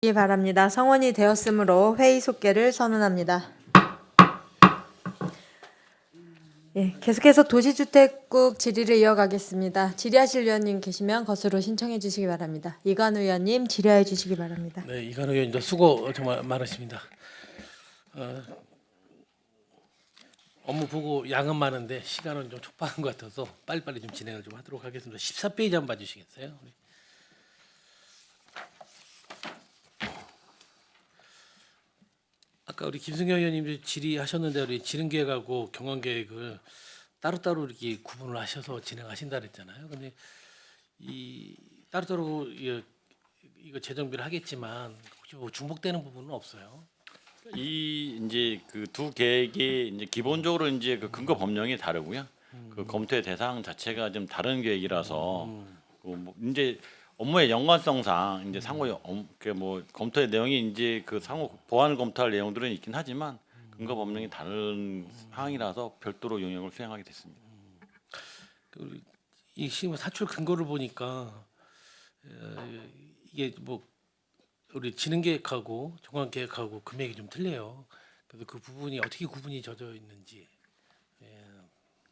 바랍니다. 성원이 되었으므로 회의 속개를 선언합니다. 예, 계속해서 도시주택국 질의를 이어가겠습니다. 질의하실 의원님 계시면 것으로 신청해 주시기 바랍니다. 이관 의원님 질의해 주시기 바랍니다. 네, 이관 의원님도 수고 정말 많으십니다. 업무 보고 양은 많은데 시간은 좀 촉박한 것 같아서 빨리빨리 좀 진행을 좀 하도록 하겠습니다. 14페이지 한번 봐주시겠어요? 아까 우리 김승현 의원님도 질의하셨는데 우리 진흥계획하고 경관계획을 따로따로 이렇게 구분을 하셔서 진행하신다 그랬잖아요. 근데 이 따로따로 이거 재정비를 하겠지만 혹시 뭐 중복되는 부분은 없어요? 이 이제 그 두 계획이 이제 기본적으로 이제 그 근거 법령이 다르고요. 그 검토의 대상 자체가 좀 다른 계획이라서 그뭐 이제 업무의 연관성상 이제 상호 그뭐 검토의 내용이 이제 그 상호 보완을 검토할 내용들은 있긴 하지만 근거 법령이 다른 사항이라서 별도로 용역을 수행하게 됐습니다. 이 지금 사출 근거를 보니까 이게 뭐 우리 진흥계획하고 종합계획하고 금액이 좀 틀려요. 그래서 그 부분이 어떻게 구분이 져져 있는지.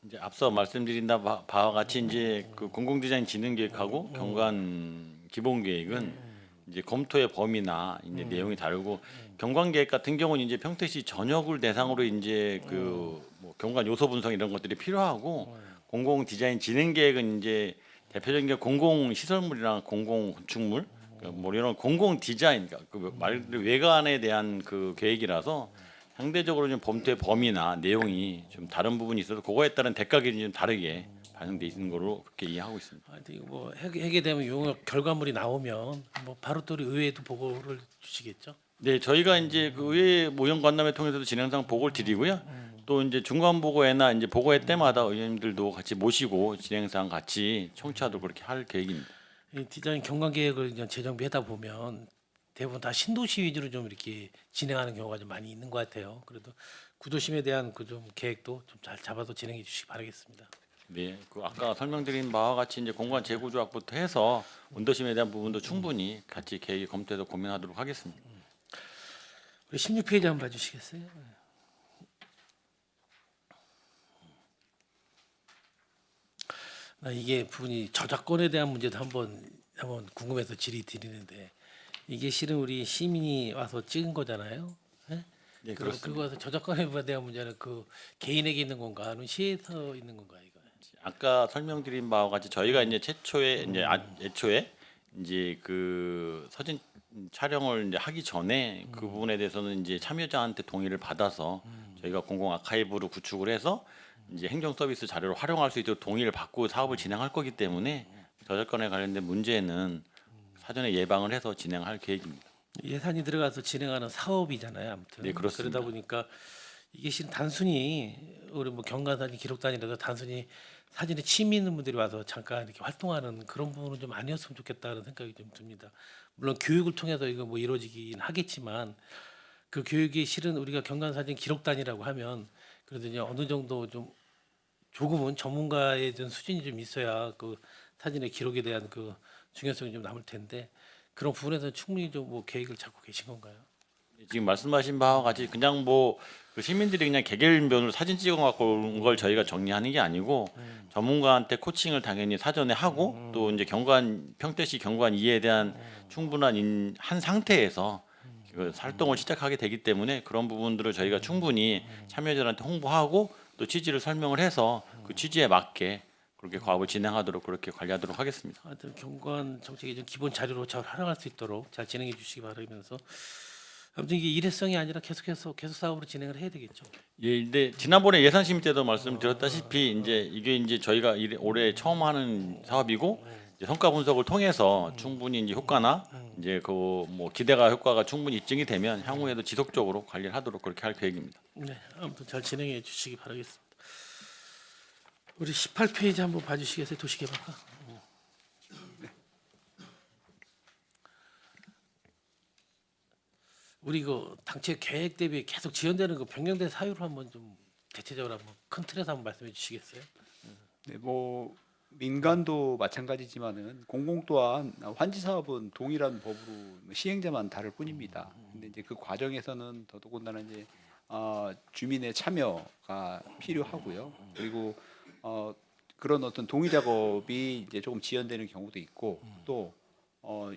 이제 앞서 말씀드린 바와 같이 이제 그 공공디자인 진흥 계획하고 경관 기본 계획은 이제 검토의 범위나 이제 내용이 다르고 경관 계획 같은 경우는 이제 평택시 전역을 대상으로 이제 그 뭐 경관 요소 분석 이런 것들이 필요하고 공공 디자인 진흥 계획은 이제 대표적인 게 공공 시설물이나 공공 건축물 뭐 이런 공공 디자인 말 외관에 대한 그 계획이라서 상대적으로 좀 검토의 범위나 내용이 좀 다른 부분이 있어서 그거에 따른 대가 기준이 좀 다르게 반영돼 있는 걸로 그렇게 이해하고 있습니다. 하여튼 이거 뭐 하게 되면 용역 결과물이 나오면 뭐 바로 또 우리 의회에도 보고를 주시겠죠? 네, 저희가 이제 그 의회 모형 관람회 통해서도 진행상 보고를 드리고요. 또 이제 중간 보고회나 이제 보고회 때마다 의원님들도 같이 모시고 진행상 같이 청취하도록 그렇게 할 계획입니다. 이 디자인 경관 계획을 이제 재정비하다 보면 대부분 다 신도시 위주로 좀 이렇게 진행하는 경우가 좀 많이 있는 것 같아요. 그래도 구도심에 대한 그 좀 계획도 좀 잘 잡아서 진행해 주시기 바라겠습니다. 네, 그 아까 설명드린 바와 같이 이제 공간 재구 조합부터 해서 원도심에 대한 부분도 충분히 같이 계획 검토해서 고민하도록 하겠습니다. 우리 16페이지 한번 봐주시겠어요? 이게 부분이 저작권에 대한 문제도 한번 궁금해서 질의 드리는데 이게 실은 우리 시민이 와서 찍은 거잖아요. 예? 네, 그리고 그렇습니다. 그거에서 저작권에 대한 문제는 그 개인에게 있는 건가, 아니면 시에서 있는 건가 이거? 아까 설명드린 바와 같이 저희가 이제 최초에 이제 애초에 이제 그 사진 촬영을 이제 하기 전에 그 부분에 대해서는 이제 참여자한테 동의를 받아서 저희가 공공 아카이브로 구축을 해서 이제 행정 서비스 자료를 활용할 수 있도록 동의를 받고 사업을 진행할 거기 때문에 저작권에 관련된 문제는 사전에 예방을 해서 진행할 계획입니다. 예산이 들어가서 진행하는 사업이잖아요. 아무튼 네, 그렇습니다. 그러다 보니까 이게 실은 단순히 우리 뭐 경관사진 기록단이라도 단순히 사진에 취미 있는 분들이 와서 잠깐 이렇게 활동하는 그런 부분은 좀 아니었으면 좋겠다는 생각이 좀 듭니다. 물론 교육을 통해서 이거 뭐 이루어지긴 하겠지만 그 교육이 실은 우리가 경관사진 기록단이라고 하면 그래도 이제 어느 정도 좀 조금은 전문가에 대한 수준이 좀 있어야 그 사진의 기록에 대한 그 중요성이 좀 남을 텐데 그런 부분에서 충분히 좀 뭐 계획을 잡고 계신 건가요? 지금 말씀하신 바와 같이 그냥 뭐 그 시민들이 그냥 개개인별로 사진 찍어 갖고 온 걸 저희가 정리하는 게 아니고 전문가한테 코칭을 당연히 사전에 하고 또 이제 경관 평택시 경관 이에 대한 충분한 한 상태에서 그 활동을 시작하게 되기 때문에 그런 부분들을 저희가 충분히 참여자들한테 홍보하고 또 취지를 설명을 해서 그 취지에 맞게 그렇게 과업을 진행하도록 그렇게 관리하도록 하겠습니다. 하여튼 경관 정책의 좀 기본 자료로 잘 활용할 수 있도록 잘 진행해 주시기 바라면서 아무튼 이게 일회성이 아니라 계속 사업으로 진행을 해야 되겠죠. 예, 근데 지난번에 예산 심의 때도 말씀드렸다시피 이제 이게 이제 저희가 올해 처음 하는 사업이고 이제 성과 분석을 통해서 충분히 이제 효과나 이제 그 뭐 기대가 효과가 충분히 입증이 되면 향후에도 지속적으로 관리를 하도록 그렇게 할 계획입니다. 네, 아무튼 잘 진행해 주시기 바라겠습니다. 우리 18페이지 한번 봐주시겠어요, 도시개발과? 우리 그 당최 계획 대비 계속 지연되는 그 변경된 사유를 한번 좀 대체적으로 한번 큰 틀에서 한번 말씀해 주시겠어요? 네, 뭐 민간도 마찬가지지만은 공공 또한 환지 사업은 동일한 법으로 시행자만 다를 뿐입니다. 근데 이제 그 과정에서는 더더군다나 이제 주민의 참여가 필요하고요. 그리고 그런 어떤 동의 작업이 이제 조금 지연되는 경우도 있고 또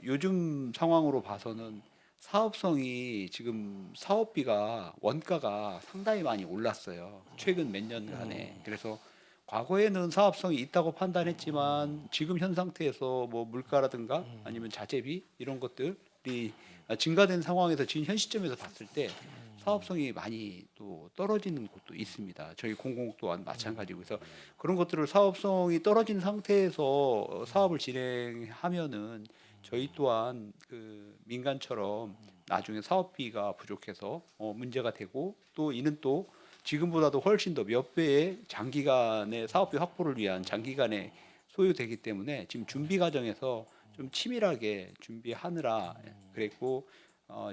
요즘 상황으로 봐서는 사업성이 지금 사업비가 원가가 상당히 많이 올랐어요. 최근 몇 년간에. 그래서 과거에는 사업성이 있다고 판단했지만 지금 현 상태에서 뭐 물가라든가 아니면 자재비 이런 것들이 증가된 상황에서 지금 현 시점에서 봤을 때 사업성이 많이 또 떨어지는 곳도 있습니다. 저희 공공 또한 마찬가지고 그래서 그런 것들을 사업성이 떨어진 상태에서 사업을 진행하면은 저희 또한 그 민간처럼 나중에 사업비가 부족해서 문제가 되고 또 이는 또 지금보다도 훨씬 더 몇 배의 장기간의 사업비 확보를 위한 장기간의 소요되기 때문에 지금 준비 과정에서 좀 치밀하게 준비하느라 그랬고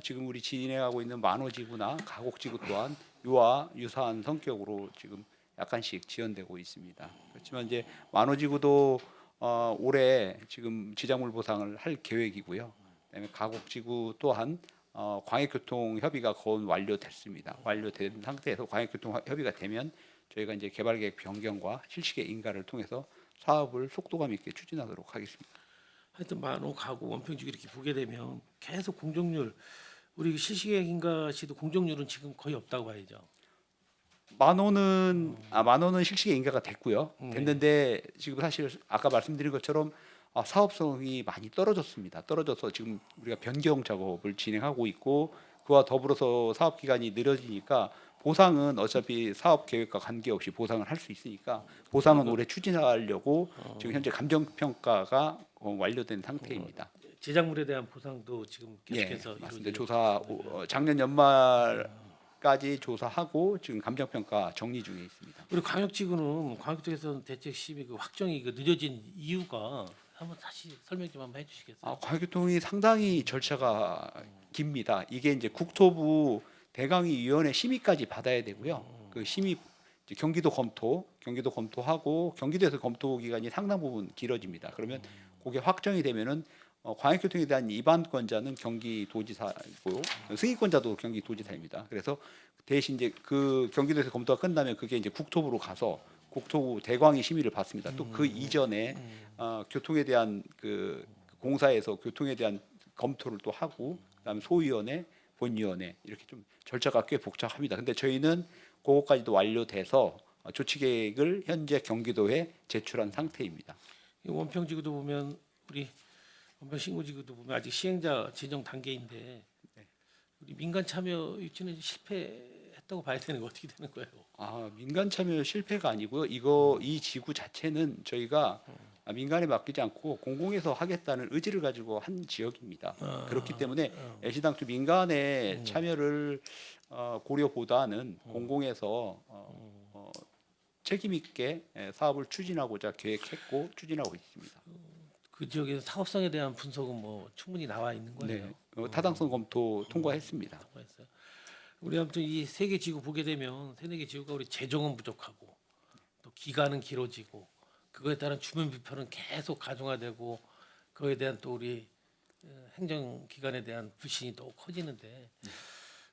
지금 우리 진행하고 있는 만호지구나 가곡지구 또한 이와 유사한 성격으로 지금 약간씩 지연되고 있습니다. 그렇지만 이제 만호지구도 올해 지금 지장물 보상을 할 계획이고요. 그다음에 가곡지구 또한 광역교통 협의가 거의 완료됐습니다. 완료된 상태에서 광역교통 협의가 되면 저희가 이제 개발계획 변경과 실시계 인가를 통해서 사업을 속도감 있게 추진하도록 하겠습니다. 하여튼 만호 가구 원평지구 이렇게 보게 되면 계속 공정률 우리 실시계획인가 시도 공정률은 지금 거의 없다고 봐야죠. 만호는 실시계 인가가 됐고요. 됐는데 지금 사실 아까 말씀드린 것처럼 사업성이 많이 떨어졌습니다. 떨어져서 지금 우리가 변경 작업을 진행하고 있고 그와 더불어서 사업 기간이 느려지니까 보상은 어차피 사업 계획과 관계없이 보상을 할 수 있으니까 보상은 올해 추진하려고 지금 현재 감정 평가가 완료된 상태입니다. 제작물에 대한 보상도 지금 예, 계속해서 맞습니다. 이루어지고 조사 작년 연말까지 조사하고 지금 감정 평가 정리 중에 있습니다. 우리 광역지구는 광역 쪽에서는 대책 심의 그 확정이 그 늦어진 이유가 한번 다시 설명 좀 한번 해주시겠어요? 광역교통이 상당히 절차가 깁니다. 이게 이제 국토부 대강위위원회 심의까지 받아야 되고요. 그 심의 이제 경기도 검토하고 경기도에서 검토 기간이 상당 부분 길어집니다. 그러면 그게 확정이 되면은 광역교통에 대한 입안권자는 경기도지사고 승인권자도 경기도지사입니다. 그래서 대신 이제 그 경기도에서 검토가 끝나면 그게 이제 국토부로 가서 국토부 대광위 심의를 받습니다. 또 그 이전에 교통에 대한 그 공사에서 교통에 대한 검토를 또 하고 그다음에 소위원회, 본위원회 이렇게 좀 절차가 꽤 복잡합니다. 근데 저희는 그것까지도 완료돼서 조치 계획을 현재 경기도에 제출한 상태입니다. 이 원평지구도 보면 우리 원평신고지구도 보면 아직 시행자 지정 단계인데 우리 민간 참여 유치는 실패했다고 봐야 되는 거 어떻게 되는 거예요? 민간 참여 실패가 아니고요. 이 지구 자체는 저희가 민간에 맡기지 않고 공공에서 하겠다는 의지를 가지고 한 지역입니다. 그렇기 때문에 애시당초 민간의 참여를 고려보다는 공공에서 책임 있게 사업을 추진하고자 계획했고 추진하고 있습니다. 그 지역에서 사업성에 대한 분석은 뭐 충분히 나와 있는 거예요. 네, 타당성 검토 통과했습니다. 통과했어요. 우리 아무튼 이 세 개 지구 보게 되면 세네 개 지구가 우리 재정은 부족하고 또 기간은 길어지고 그거에 따른 주민 불편은 계속 가중화되고 그거에 대한 또 우리 행정 기관에 대한 불신이 또 커지는데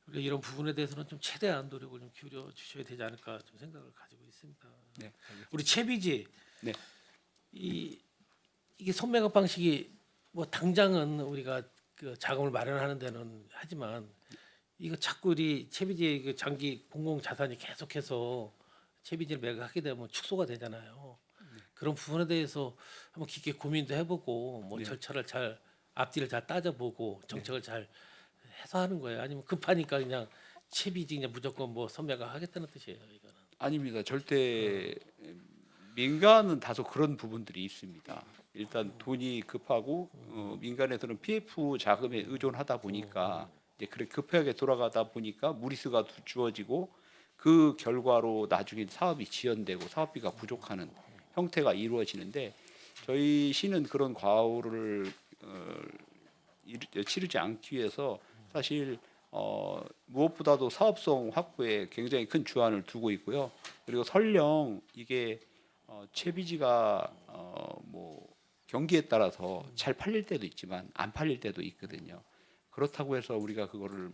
우리가 이런 부분에 대해서는 좀 최대한 노력을 좀 기울여 주셔야 되지 않을까 좀 생각을 가지고 있습니다. 네, 우리 채비지 네. 이게 선매각 방식이 뭐 당장은 우리가 그 자금을 마련하는 데는 하지만 이거 자꾸 우리 채비지의 그 장기 공공 자산이 계속해서 채비지를 매각하게 되면 축소가 되잖아요. 그런 부분에 대해서 한번 깊게 고민도 해보고 뭐 절차를 잘 앞뒤를 잘 따져보고 정책을 잘 해서 하는 거예요. 아니면 급하니까 그냥 채비지 그냥 무조건 뭐 선매각 하겠다는 뜻이에요. 이거는. 아닙니다. 절대 민간은 다소 그런 부분들이 있습니다. 일단 돈이 급하고 민간에서는 PF 자금에 의존하다 보니까 이제 그렇게 급하게 돌아가다 보니까 무리수가 주어지고 그 결과로 나중에 사업이 지연되고 사업비가 부족하는 형태가 이루어지는데 저희 시는 그런 과오를 치르지 않기 위해서 사실 무엇보다도 사업성 확보에 굉장히 큰 주안을 두고 있고요. 그리고 설령 이게 채비지가 뭐 경기에 따라서 잘 팔릴 때도 있지만 안 팔릴 때도 있거든요. 그렇다고 해서 우리가 그거를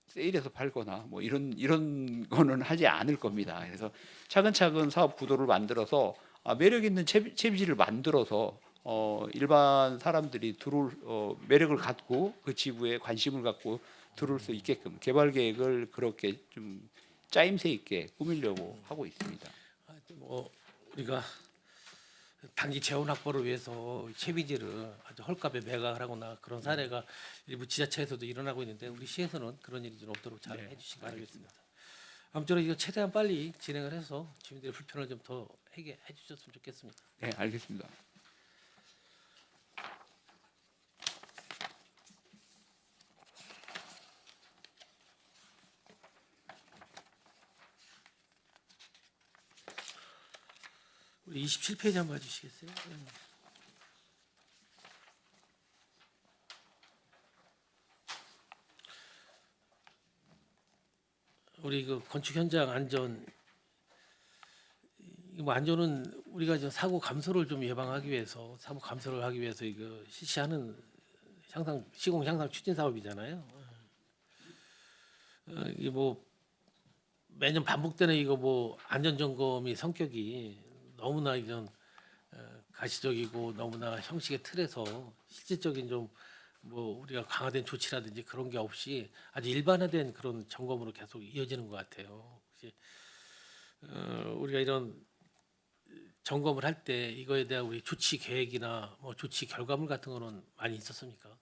세일해서 팔거나 뭐 이런 거는 하지 않을 겁니다. 그래서 차근차근 사업 구도를 만들어서 매력 있는 채비지를 만들어서 일반 사람들이 매력을 갖고 그 지구에 관심을 갖고 들어올 수 있게끔 개발 계획을 그렇게 좀 짜임새 있게 꾸미려고 하고 있습니다. 뭐 우리가 단기 재원 확보를 위해서 채비지를 아주 헐값에 매각을 하거나 그런 사례가 일부 지자체에서도 일어나고 있는데 우리 시에서는 그런 일이 좀 없도록 잘 해주시기 바라겠습니다. 아무쪼록 이거 최대한 빨리 진행을 해서 주민들의 불편을 좀 더 해결해 주셨으면 좋겠습니다. 네, 알겠습니다. 우리 27페이지 한번 봐주시겠어요? 우리 그 건축 현장 안전 뭐 안전은 우리가 저 사고 감소를 좀 예방하기 위해서 사고 감소를 하기 위해서 이거 실시하는 시공 향상 추진 사업이잖아요. 이게 뭐 매년 반복되는 이거 뭐 안전 점검이 성격이 너무나 이런 가시적이고 너무나 형식의 틀에서 실질적인 좀 뭐 우리가 강화된 조치라든지 그런 게 없이 아주 일반화된 그런 점검으로 계속 이어지는 것 같아요. 혹시 우리가 이런 점검을 할 때 이거에 대한 우리 조치 계획이나 뭐 조치 결과물 같은 거는 많이 있었습니까?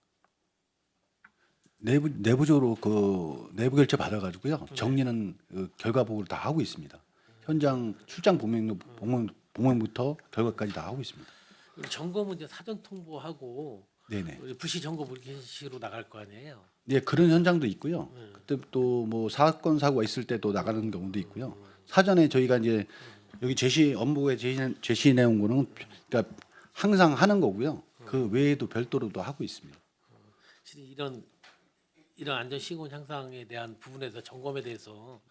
내부적으로 그 내부 결제 받아가지고요 정리는 그 결과 보고를 다 하고 있습니다. 현장 출장 봉행부터 결과까지 다 하고 있습니다. 우리 점검은 이제 사전 통보하고 네네. 우리 부시 점검 우리식으로 나갈 거 아니에요. 네 그런 현장도 있고요. 그때 또 뭐 사건 사고가 있을 때 또 나가는 경우도 있고요. 사전에 저희가 이제 여기 업무에 제시 내용은 그러니까 항상 하는 거고요. 그 외에도 별도로도 하고 있습니다. 실은 이런 안전 시공 향상에 대한 부분에서 점검에 대해서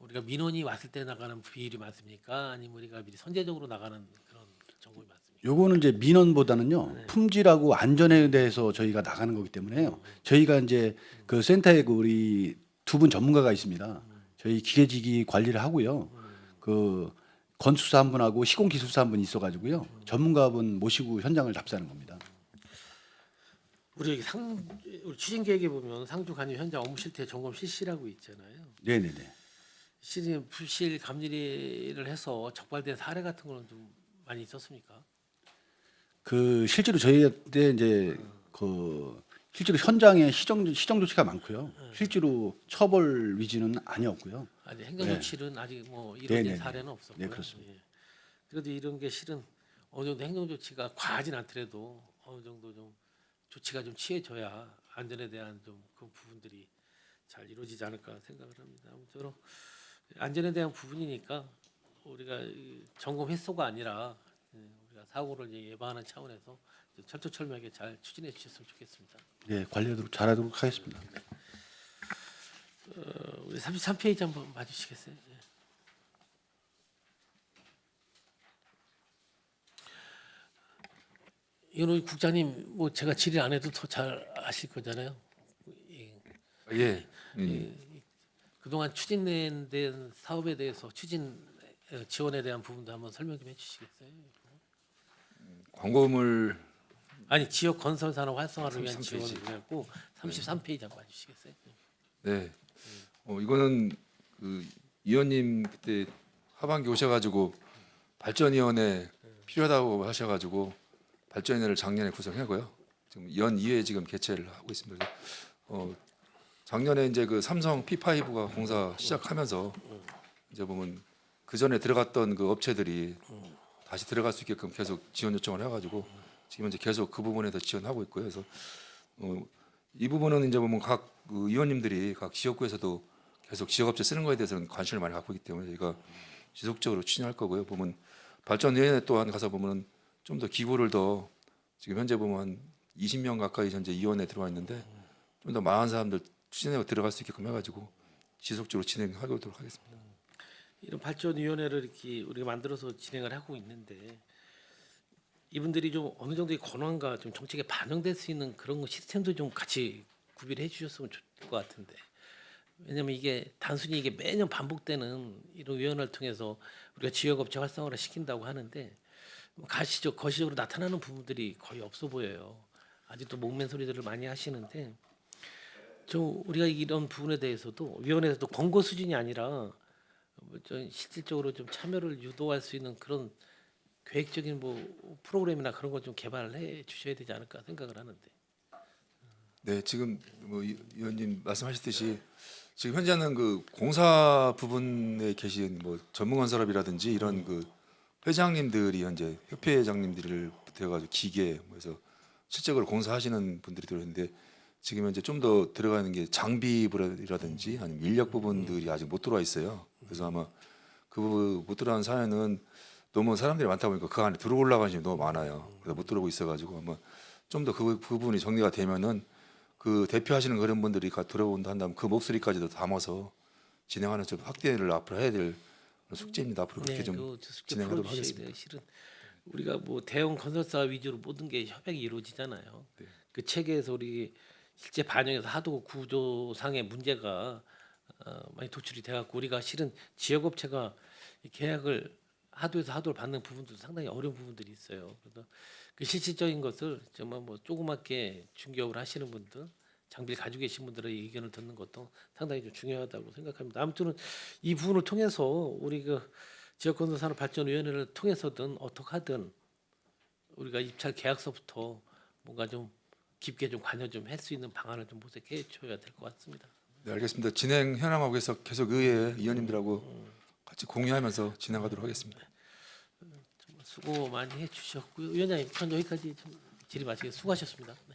우리가 민원이 왔을 때 나가는 비율이 많습니까? 아니면 우리가 미리 선제적으로 나가는 그런 점검이 많습니까? 요거는 이제 민원보다는요 품질하고 안전에 대해서 저희가 나가는 거기 때문에요. 저희가 이제 그 센터에 그 우리 두 분 전문가가 있습니다. 저희 기계지기 관리를 하고요. 그 건축사 한 분하고 시공기술사 한 분이 있어가지고요. 전문가분 모시고 현장을 답사하는 겁니다. 우리 추진 계획에 보면 상주 간이 현장 업무 실태 점검 실시라고 있잖아요. 네네네. 실은 부실 감리를 해서 적발된 사례 같은 거는 좀 많이 있었습니까? 그 실제로 저희한테 이제 그 실제로 현장에 시정 조치가 많고요. 실제로 처벌 위지는 아니었고요. 아니 행정 조치는 아직 뭐 네, 이루어진 네, 사례는 없었고요. 네, 그렇습니다. 예. 그래도 이런 게 실은 어느 정도 행정 조치가 과하진 않더라도 어느 정도 좀 조치가 좀 취해져야 안전에 대한 좀 그 부분들이 잘 이루어지지 않을까 생각을 합니다. 아무쪼록 안전에 대한 부분이니까 우리가 이 점검 횟수가 아니라 우리가 사고를 이제 예방하는 차원에서 좀 철두철미하게 잘 추진해 주셨으면 좋겠습니다. 예, 관리하도록 잘하도록 하겠습니다. 우리 33페이지 한번 봐주시겠어요? 예. 이건 우리 국장님 뭐 제가 질의 안 해도 더 잘 아실 거잖아요. 예. 그동안 추진된 사업에 대해서 추진 지원에 대한 부분도 한번 설명 좀 해주시겠어요? 광고물 아니 지역 건설 산업 활성화를 위한 33 페이지. 지원을 갖고 33페이지 한번 봐주시겠어요? 네. 이거는 그 위원님 그때 하반기 오셔가지고 발전위원회 필요하다고 하셔가지고 발전위원회를 작년에 구성하고요. 지금 연 2회 지금 개최를 하고 있습니다. 작년에 이제 그 삼성 P5가 공사 시작하면서 이제 보면 그 전에 들어갔던 그 업체들이 다시 들어갈 수 있게끔 계속 지원 요청을 해가지고 지금 이제 계속 그 부분에서 지원하고 있고요. 그래서 이 부분은 이제 보면 각 그 의원님들이 각 지역구에서도 계속 지역업체 쓰는 거에 대해서는 관심을 많이 갖고 있기 때문에 저희가 지속적으로 추진할 거고요. 보면 발전위원회 또한 가서 보면 좀 더 기구를 더 지금 현재 보면 한 20명 가까이 현재 위원회에 들어와 있는데 좀 더 많은 사람들 추진하고 들어갈 수 있게끔 해가지고 지속적으로 진행하도록 하겠습니다. 이런 발전위원회를 이렇게 우리가 만들어서 진행을 하고 있는데 이분들이 좀 어느 정도의 권한과 좀 정책에 반영될 수 있는 그런 시스템도 좀 같이 구비를 해주셨으면 좋을 것 같은데 왜냐하면 이게 단순히 이게 매년 반복되는 이런 위원회를 통해서 우리가 지역업체 활성화를 시킨다고 하는데 거시적으로 나타나는 부분들이 거의 없어 보여요. 아직도 목맨 소리들을 많이 하시는데 좀 우리가 이런 부분에 대해서도 위원회에서도 권고 수준이 아니라 좀 실질적으로 좀 참여를 유도할 수 있는 그런 계획적인 뭐 프로그램이나 그런 걸 좀 개발을 해 주셔야 되지 않을까 생각을 하는데. 네, 지금 뭐 의원님 말씀하셨듯이 지금 현재는 그 공사 부분에 계신 뭐 전문건설업이라든지 이런 그 회장님들이 현재 협회장님들을 붙여가지고 기계 뭐해서 실적으로 공사하시는 분들이 들어있는데 지금 현재 좀 더 들어가는 게 장비라든지 아니면 인력 부분들이 아직 못 들어와 있어요. 그래서 아마 그 못 들어간 사연은 너무 사람들이 많다 보니까 그 안에 들어올라가는 사람이 너무 많아요. 그래서 못 들어오고 있어가지고 아마 좀 더 그 부분이 정리가 되면은 그 대표하시는 그런 분들이 들어온다 한다면 그 목소리까지도 담아서 진행하는 좀 확대를 앞으로 해야 될 숙제입니다. 앞으로 그렇게 좀 진행하도록 하겠습니다. 실은 우리가 뭐 대형 건설사 위주로 모든 게 협약이 이루어지잖아요. 네. 그 체계에서 우리 실제 반영해서 하도 구조상의 문제가 많이 도출이 돼갖고 우리가 실은 지역업체가 이 계약을 하도에서 하도를 받는 부분도 상당히 어려운 부분들이 있어요. 그래서 그 실질적인 것을 정말 뭐 조그맣게 중개업을 하시는 분들, 장비를 가지고 계신 분들의 의견을 듣는 것도 상당히 좀 중요하다고 생각합니다. 아무튼 이 부분을 통해서 우리 그 지역건설산업발전위원회를 통해서든 어떻게 하든 우리가 입찰 계약서부터 뭔가 좀 깊게 좀 관여 좀 할 수 있는 방안을 좀 모색해 줘야 될 것 같습니다. 네, 알겠습니다. 진행 현황하고 해서 계속 의회 위원님들하고 같이 공유하면서 진행하도록 하겠습니다. 정말 수고 많이 해주셨고요. 위원장님, 전 여기까지 좀 질의 마치겠습니다. 수고하셨습니다. 네.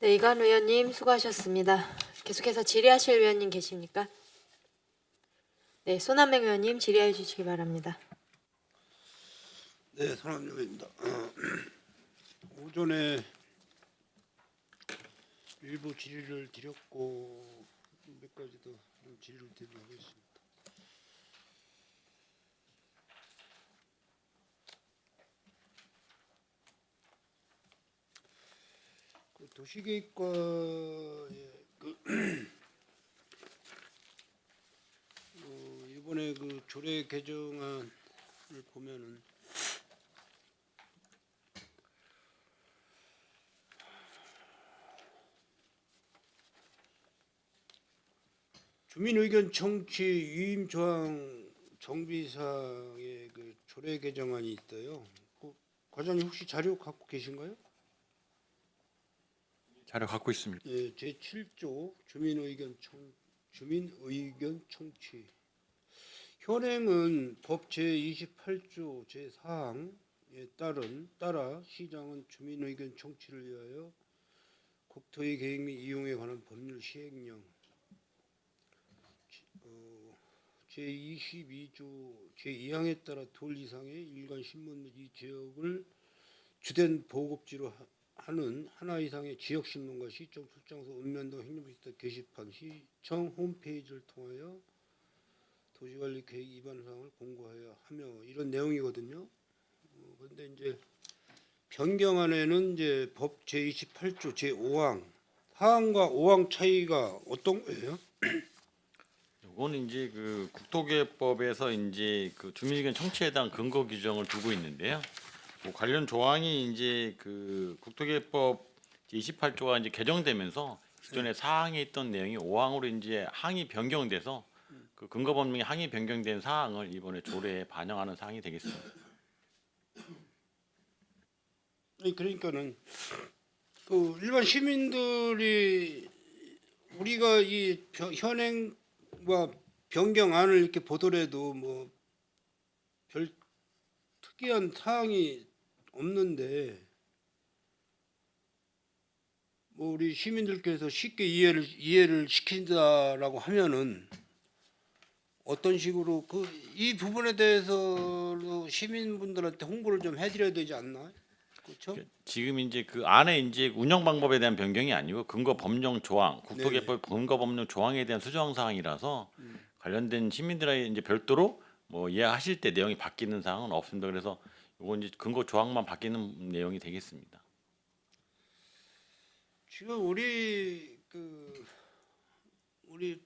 네, 이관 의원님 수고하셨습니다. 계속해서 질의하실 위원님 계십니까? 네, 손한명 의원님 질의해 주시기 바랍니다. 네, 손한명입니다. 오전에 일부 질의를 드렸고 몇 가지 더 질의를 드리려고 했습니다. 그 도시계획과의 이번에 그 조례 개정안을 보면은 주민의견 청취 유임 조항 정비사항의 그 조례 개정안이 있어요. 과장님 혹시 자료 갖고 계신가요? 자료 갖고 있습니다. 예, 제 7조 주민의견 청취. 현행은 법 제 28조 제 4항에 따라 시장은 주민의견 청취를 위하여 국토의 계획 및 이용에 관한 법률 시행령 제22조 제2항에 따라 돌 이상의 일간 신문 및 이 지역을 주된 보급지로 하는 하나 이상의 지역 신문과 시청 출장소 읍면동 행정시설 게시판 시청 홈페이지를 통하여 도시관리 계획 위반 사항을 공고하여 하며 이런 내용이거든요. 그런데 이제 변경안에는 이제 법 제28조 제5항 4항과 5항 차이가 어떤 거예요? 이거는 이제 그 국토개혁법에서 이제 그 주민의견 청취에 대한 근거 규정을 두고 있는데요. 뭐 관련 조항이 이제 그 국토개혁법 제28조가 이제 개정되면서 기존에 4항에 있던 내용이 5항으로 이제 항이 변경돼서 그 근거법 중에 항이 변경된 사항을 이번에 조례에 반영하는 사항이 되겠습니다. 아니, 그러니까는 그 일반 시민들이 우리가 이 현행과 변경안을 이렇게 보더라도 뭐 별 특이한 사항이 없는데 뭐 우리 시민들께서 쉽게 이해를 시킨다라고 하면은 어떤 식으로 이 부분에 대해서도 시민분들한테 홍보를 좀 해드려야 되지 않나? 그렇죠? 지금 이제 그 안에 이제 운영 방법에 대한 변경이 아니고 근거 법령 조항, 국토개혁법 근거 법령 조항에 대한 수정 사항이라서 관련된 시민들에게 이제 별도로 뭐 이해하실 때 내용이 바뀌는 사항은 없습니다. 그래서 이건 이제 근거 조항만 바뀌는 내용이 되겠습니다. 지금 우리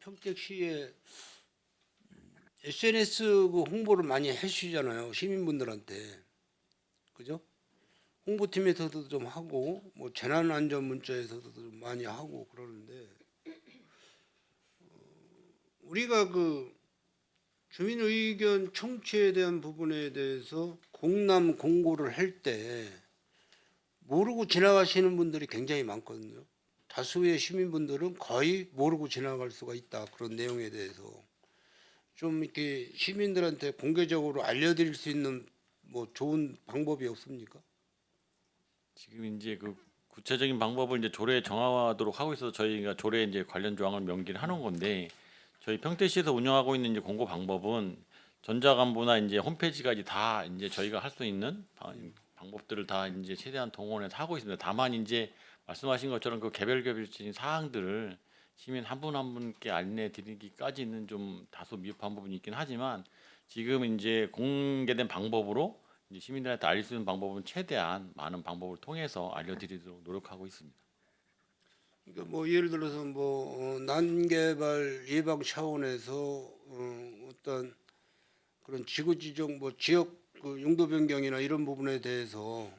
평택시에 SNS 그 홍보를 많이 해주시잖아요, 시민분들한테. 그죠? 홍보팀에서도 좀 하고 뭐 재난안전 문자에서도 좀 많이 하고 그러는데, 우리가 그 주민 의견 청취에 대한 부분에 대해서 공람 공고를 할 때 모르고 지나가시는 분들이 굉장히 많거든요. 다수의 시민분들은 거의 모르고 지나갈 수가 있다, 그런 내용에 대해서. 좀 이렇게 시민들한테 공개적으로 알려드릴 수 있는 뭐 좋은 방법이 없습니까? 지금 이제 그 구체적인 방법을 이제 조례에 정하도록 하고 있어서 저희가 조례에 이제 관련 조항을 명기를 하는 건데, 저희 평택시에서 운영하고 있는 이제 공고 방법은 전자간부나 이제 홈페이지까지 다 이제 저희가 할 수 있는 방법들을 다 이제 최대한 동원해서 하고 있습니다. 다만 이제 말씀하신 것처럼 그 개별적인 사항들을 시민 한 분 한 분께 안내 드리기까지는 좀 다소 미흡한 부분이 있긴 하지만, 지금 이제 공개된 방법으로 이제 시민들한테 알릴 수 있는 방법은 최대한 많은 방법을 통해서 알려드리도록 노력하고 있습니다. 그러니까 뭐 예를 들어서 뭐 난개발 예방 차원에서 어떤 그런 지구 지정 뭐 지역 그 용도 변경이나 이런 부분에 대해서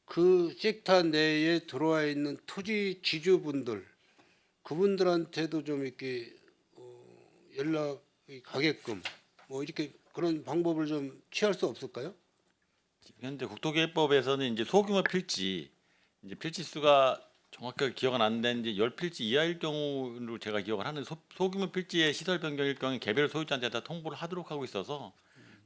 그 섹터 내에 들어와 있는 토지 지주분들, 그분들한테도 좀 이렇게 연락이 가게끔 뭐 이렇게 그런 방법을 좀 취할 수 없을까요? 현재 국토계획법에서는 이제 소규모 필지, 이제 필지 수가 정확하게 기억은 안 나는데 이제 10필지 이하일 경우로 제가 기억을 하는, 소규모 필지의 시설 변경일 경우 개별 소유자한테 다 통보를 하도록 하고 있어서,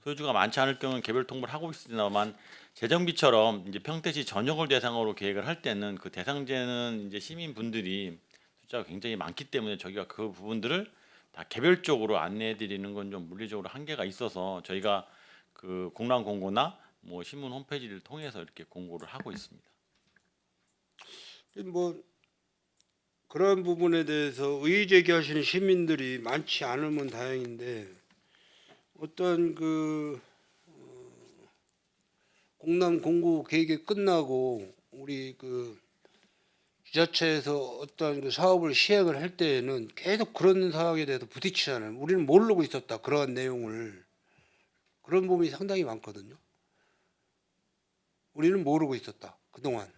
소유주가 많지 않을 경우는 개별 통보를 하고 있으나만, 재정비처럼 이제 평택시 전역을 대상으로 계획을 할 때는 그 대상제는 이제 시민분들이 숫자가 굉장히 많기 때문에 저희가 그 부분들을 다 개별적으로 안내해 드리는 건 좀 물리적으로 한계가 있어서 저희가 그 공람 공고나 뭐 신문 홈페이지를 통해서 이렇게 공고를 하고 있습니다. 뭐 그런 부분에 대해서 의의 제기하시는 시민들이 많지 않으면 다행인데, 어떤 그 공람 공고 계획이 끝나고 우리 그 지자체에서 어떤 그 사업을 시행을 할 때에는 계속 그런 상황에 대해서 부딪히잖아요. 우리는 모르고 있었다, 그러한 내용을. 그런 부분이 상당히 많거든요. 우리는 모르고 있었다, 그동안.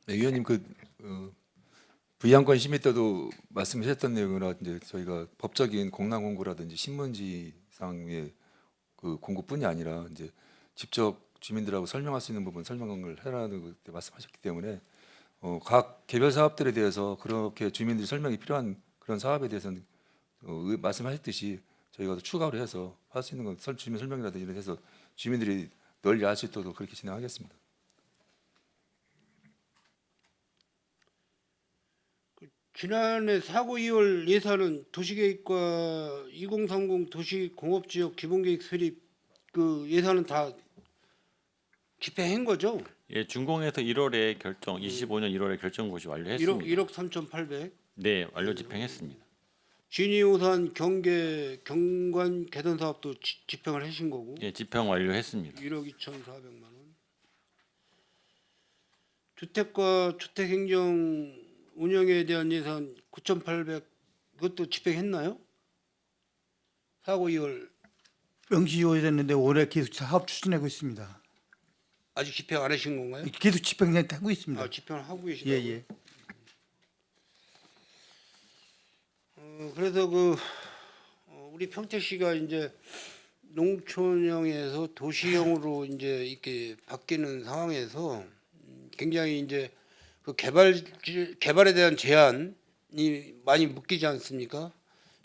네, 의원님 부양권 심의 때도 말씀하셨던 내용이라 이제 저희가 법적인 공람 공고라든지 신문지상의 그 공고뿐이 아니라 이제 직접 주민들하고 설명할 수 있는 부분 설명을 해라는 그때 말씀하셨기 때문에 각 개별 사업들에 대해서 그렇게 주민들이 설명이 필요한 그런 사업에 대해서는 말씀하셨듯이 저희가 추가로 해서 할 수 있는 건 주민 설명이라든지 이런 해서 주민들이 널리 알 수 있도록 그렇게 진행하겠습니다. 지난해 4구 2월 예산은 도시계획과 2030 도시공업지역 기본계획 수립 그 예산은 다 집행한 거죠? 예, 준공에서 1월에 결정, 25년 1월에 결정고시 완료했습니다. 1억 3,800. 네, 완료 집행했습니다. 진이오산 경관 개선 사업도 집행을 하신 거고. 예, 집행 완료했습니다. 1억 2,400만 원. 주택과 주택행정 운영에 대한 예산 9,800 그것도 집행했나요? 4구 2월 명시효됐는데 올해 계속 사업 추진하고 있습니다. 아직 집행 안 하신 건가요? 계속 집행하고 있습니다. 아, 집행을 하고 계시다고요? 예, 예. 그래서 우리 평택시가 이제 농촌형에서 도시형으로 이제 이렇게 바뀌는 상황에서 굉장히 이제 그 개발에 대한 제한이 많이 묶이지 않습니까?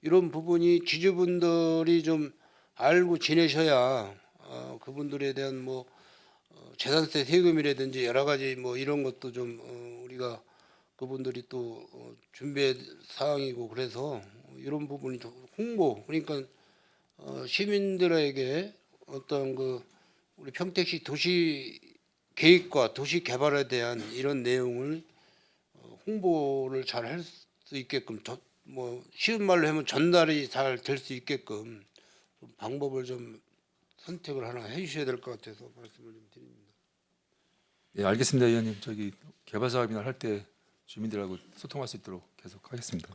이런 부분이 지주분들이 좀 알고 지내셔야 그분들에 대한 뭐 재산세 세금이라든지 여러 가지 뭐 이런 것도 좀 우리가 그분들이 또 준비의 사항이고, 그래서 이런 부분이 좀 홍보, 그러니까 시민들에게 어떤 그 우리 평택시 도시 계획과 도시 개발에 대한 이런 내용을 홍보를 잘 할 수 있게끔 뭐 쉬운 말로 하면 전달이 잘 될 수 있게끔 좀 방법을 좀 선택을 하나 해주셔야 될 것 같아서 말씀을 좀 드립니다. 예, 알겠습니다, 의원님. 저기 개발 사업이나 할 때 주민들하고 소통할 수 있도록 계속 하겠습니다.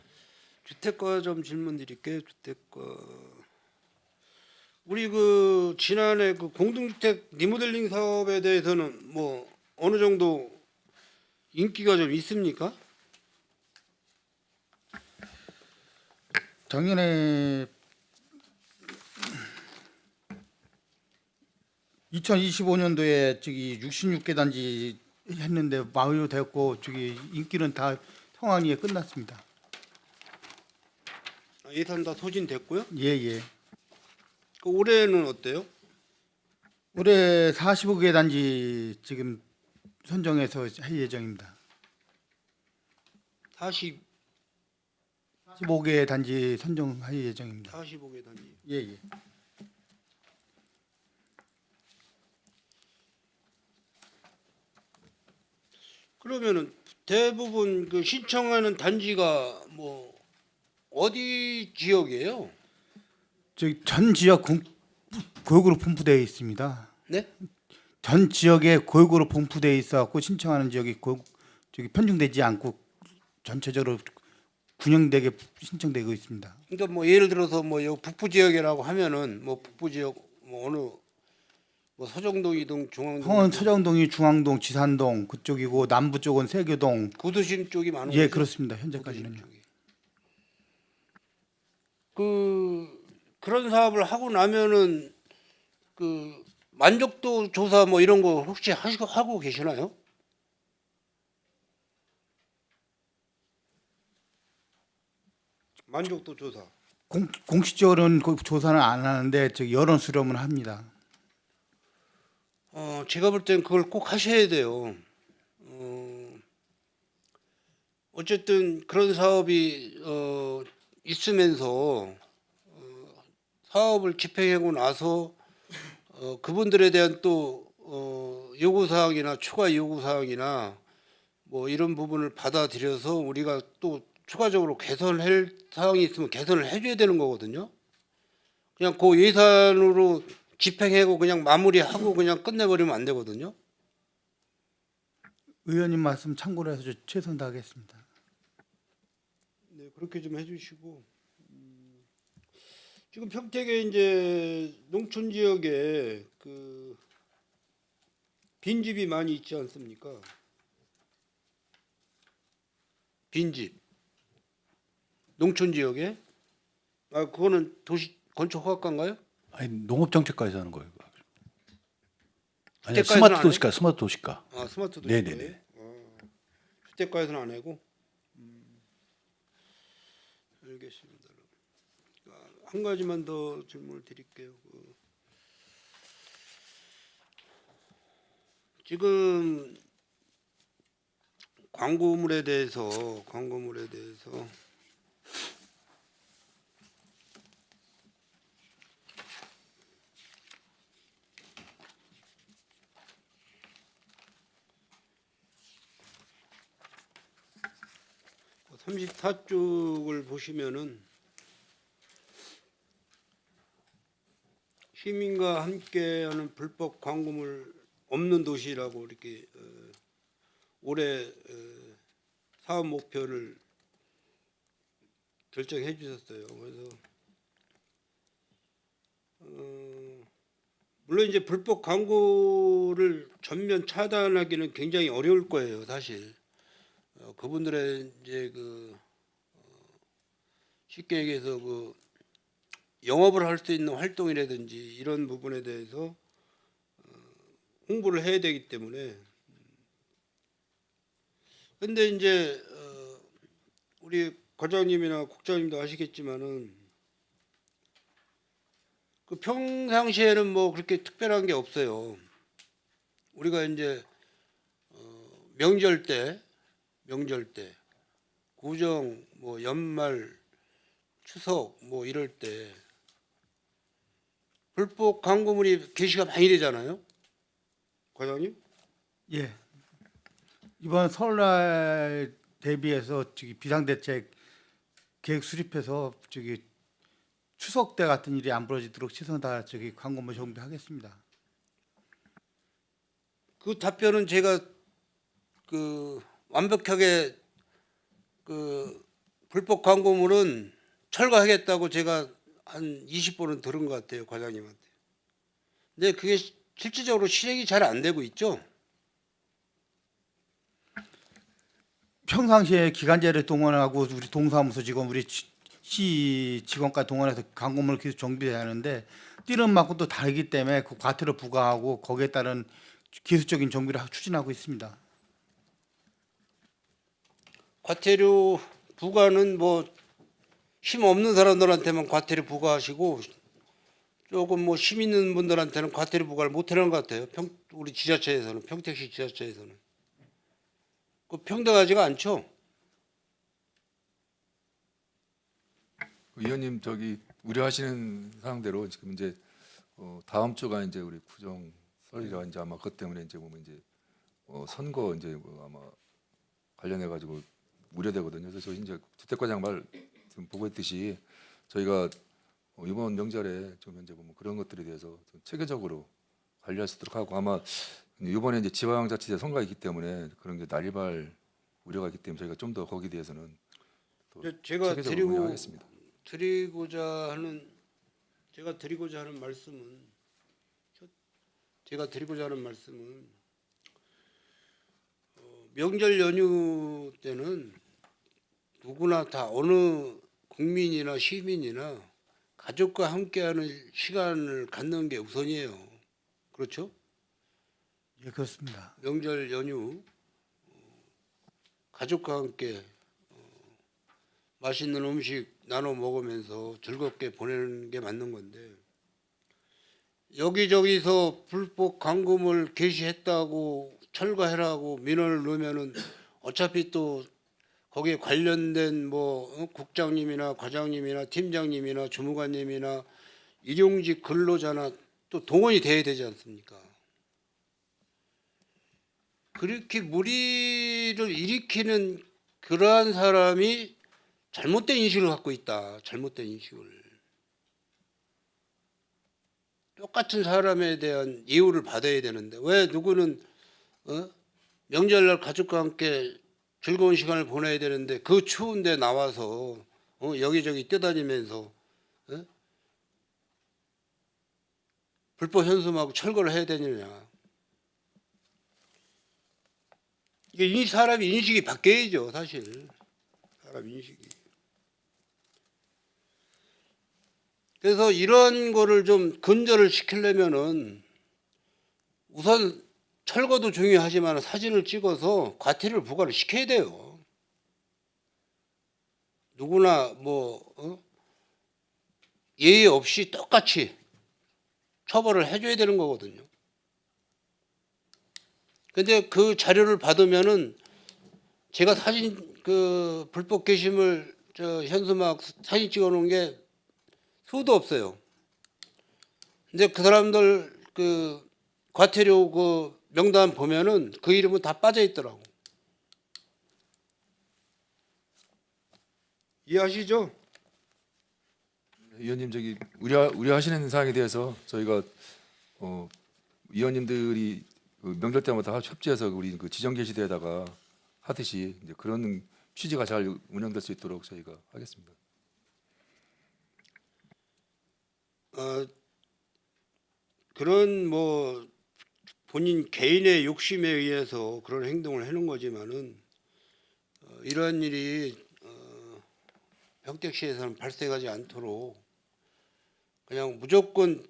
주택과 좀 질문 드릴게요. 주택과 우리 그 지난해 그 공동주택 리모델링 사업에 대해서는 뭐 어느 정도 인기가 좀 있습니까? 작년에 2025년도에 저기 66개 단지 했는데 완료됐고 저기 인기는 다 성황리에 끝났습니다. 예산 다 소진됐고요. 예예. 그 올해는 어때요? 올해 45개 단지 지금 선정해서 할 예정입니다. 45개 단지 선정할 예정입니다. 45개 단지. 예예. 그러면은 대부분 그 신청하는 단지가 뭐 어디 지역이에요? 저기 전 지역 골고루 분포되어 있습니다. 네? 전 지역에 골고루 분포되어 있어갖고 신청하는 지역이 저기 편중되지 않고 전체적으로 균형되게 신청되고 있습니다. 그러니까 뭐 예를 들어서 뭐 요 북부 지역이라고 하면은 뭐 북부 지역 뭐 어느 뭐 서정동이든 중앙동, 형은 서정동이 중앙동, 지산동 그쪽이고 남부 쪽은 세교동. 구도심 쪽이 많은 예, 거죠? 그렇습니다. 구도심 현재까지는요. 쪽이. 그런 사업을 하고 나면은 그 만족도 조사 뭐 이런 거 혹시 하고 계시나요? 만족도 조사. 공식적으로는 그 조사는 안 하는데 저 여론 수렴은 합니다. 제가 볼 땐 그걸 꼭 하셔야 돼요. 어쨌든 그런 사업이 있으면서 사업을 집행하고 나서 그분들에 대한 또 요구 사항이나 추가 요구 사항이나 뭐 이런 부분을 받아들여서 우리가 또 추가적으로 개선할 사항이 있으면 개선을 해줘야 되는 거거든요. 그냥 그 예산으로 집행하고 그냥 마무리하고 그냥 끝내버리면 안 되거든요. 의원님 말씀 참고로 해서 최선 다하겠습니다. 네, 그렇게 좀 해주시고 지금 평택에 이제 농촌 지역에 그 빈집이 많이 있지 않습니까? 빈집 농촌 지역에 그거는 도시 건축 허가인가요? 아니 농업정책과에서 하는 거예요. 아니 주택가에서는 스마트 안 도시가, 스마트 도시가. 스마트 도시. 네네네. 주택가에서는 안 하고. 알겠습니다. 한 가지만 더 질문을 드릴게요. 지금 광고물에 대해서 34쪽을 보시면은 시민과 함께하는 불법 광고물 없는 도시라고 이렇게 올해 사업 목표를 결정해 주셨어요. 그래서 물론 이제 불법 광고를 전면 차단하기는 굉장히 어려울 거예요, 사실. 그분들의 이제 쉽게 얘기해서 영업을 할 수 있는 활동이라든지 이런 부분에 대해서 홍보를 해야 되기 때문에. 근데 이제 우리 과장님이나 국장님도 아시겠지만은 평상시에는 뭐 그렇게 특별한 게 없어요. 우리가 이제 명절 때 구정 뭐 연말 추석 뭐 이럴 때 불법 광고물이 게시가 많이 되잖아요, 과장님? 예. 이번 설날 대비해서 저기 비상대책 계획 수립해서 추석 때 같은 일이 안 벌어지도록 최선 다 광고물 정비하겠습니다. 그 답변은 제가 완벽하게 불법 광고물은 철거하겠다고 제가 한 20번은 들은 것 같아요, 과장님한테. 근데 그게 실질적으로 실행이 잘 안 되고 있죠. 평상시에 기간제를 동원하고 우리 동사무소 직원, 우리 시 직원까지 동원해서 광고물을 계속 정비해야 하는데 뛰는 만큼 또 다르기 때문에 그 과태료 부과하고 거기에 따른 기술적인 정비를 추진하고 있습니다. 과태료 부과는 뭐 힘 없는 사람들한테만 과태료 부과하시고 조금 뭐 힘 있는 분들한테는 과태료 부과를 못 하는 것 같아요. 우리 지자체에서는, 평택시 지자체에서는 그 평등하지가 않죠. 의원님 우려하시는 사항대로 지금 이제 다음 주가 이제 우리 구정 설이라 이제 아마 그것 때문에 이제 보면 이제 선거 이제 아마 관련해 가지고 우려되거든요. 그래서 저희 이제 주택과장 말 지금 보고 있듯이 저희가 이번 명절에 좀 현재 보면 그런 것들에 대해서 좀 체계적으로 관리할 수 있도록 하고 아마 이번에 이제 지방자치제 선거가 있기 때문에 그런 게 날이발 우려가 있기 때문에 저희가 좀 더 거기에 대해서는 또 제가 체계적으로 운영하겠습니다. 드리고자 하는 말씀은 명절 연휴 때는 누구나 다 어느 국민이나 시민이나 가족과 함께하는 시간을 갖는 게 우선이에요. 그렇죠? 예, 그렇습니다. 명절 연휴 가족과 함께 맛있는 음식 나눠 먹으면서 즐겁게 보내는 게 맞는 건데 여기저기서 불법 광고물 게시했다고 철거해라고 민원을 넣으면은 어차피 또 거기에 관련된 국장님이나 과장님이나 팀장님이나 주무관님이나 일용직 근로자나 또 동원이 돼야 되지 않습니까? 그렇게 무리를 일으키는 그러한 사람이 잘못된 인식을 갖고 있다. 잘못된 인식을. 똑같은 사람에 대한 예우를 받아야 되는데 왜 누구는 명절날 가족과 함께 즐거운 시간을 보내야 되는데 그 추운 데 나와서 여기저기 뛰어다니면서 불법 현수막하고 철거를 해야 되느냐. 이게 사람이 인식이 바뀌어야죠, 사실. 사람 인식이. 그래서 이런 거를 좀 근절을 시키려면은 우선 철거도 중요하지만 사진을 찍어서 과태료를 부과를 시켜야 돼요. 누구나 예의 없이 똑같이 처벌을 해줘야 되는 거거든요. 근데 그 자료를 받으면은 제가 불법 게시물 현수막 사진 찍어 놓은 게 수도 없어요. 근데 그 사람들 과태료 명단 보면은 그 이름은 다 빠져 있더라고. 이해하시죠? 의원님 우려하시는 사항에 대해서 저희가 위원님들이 명절 때마다 협조해서 우리 지정 게시대에다가 하듯이 이제 그런 취지가 잘 운영될 수 있도록 저희가 하겠습니다. 그런 본인 개인의 욕심에 의해서 그런 행동을 하는 거지만은 이러한 일이 평택시에서는 발생하지 않도록 그냥 무조건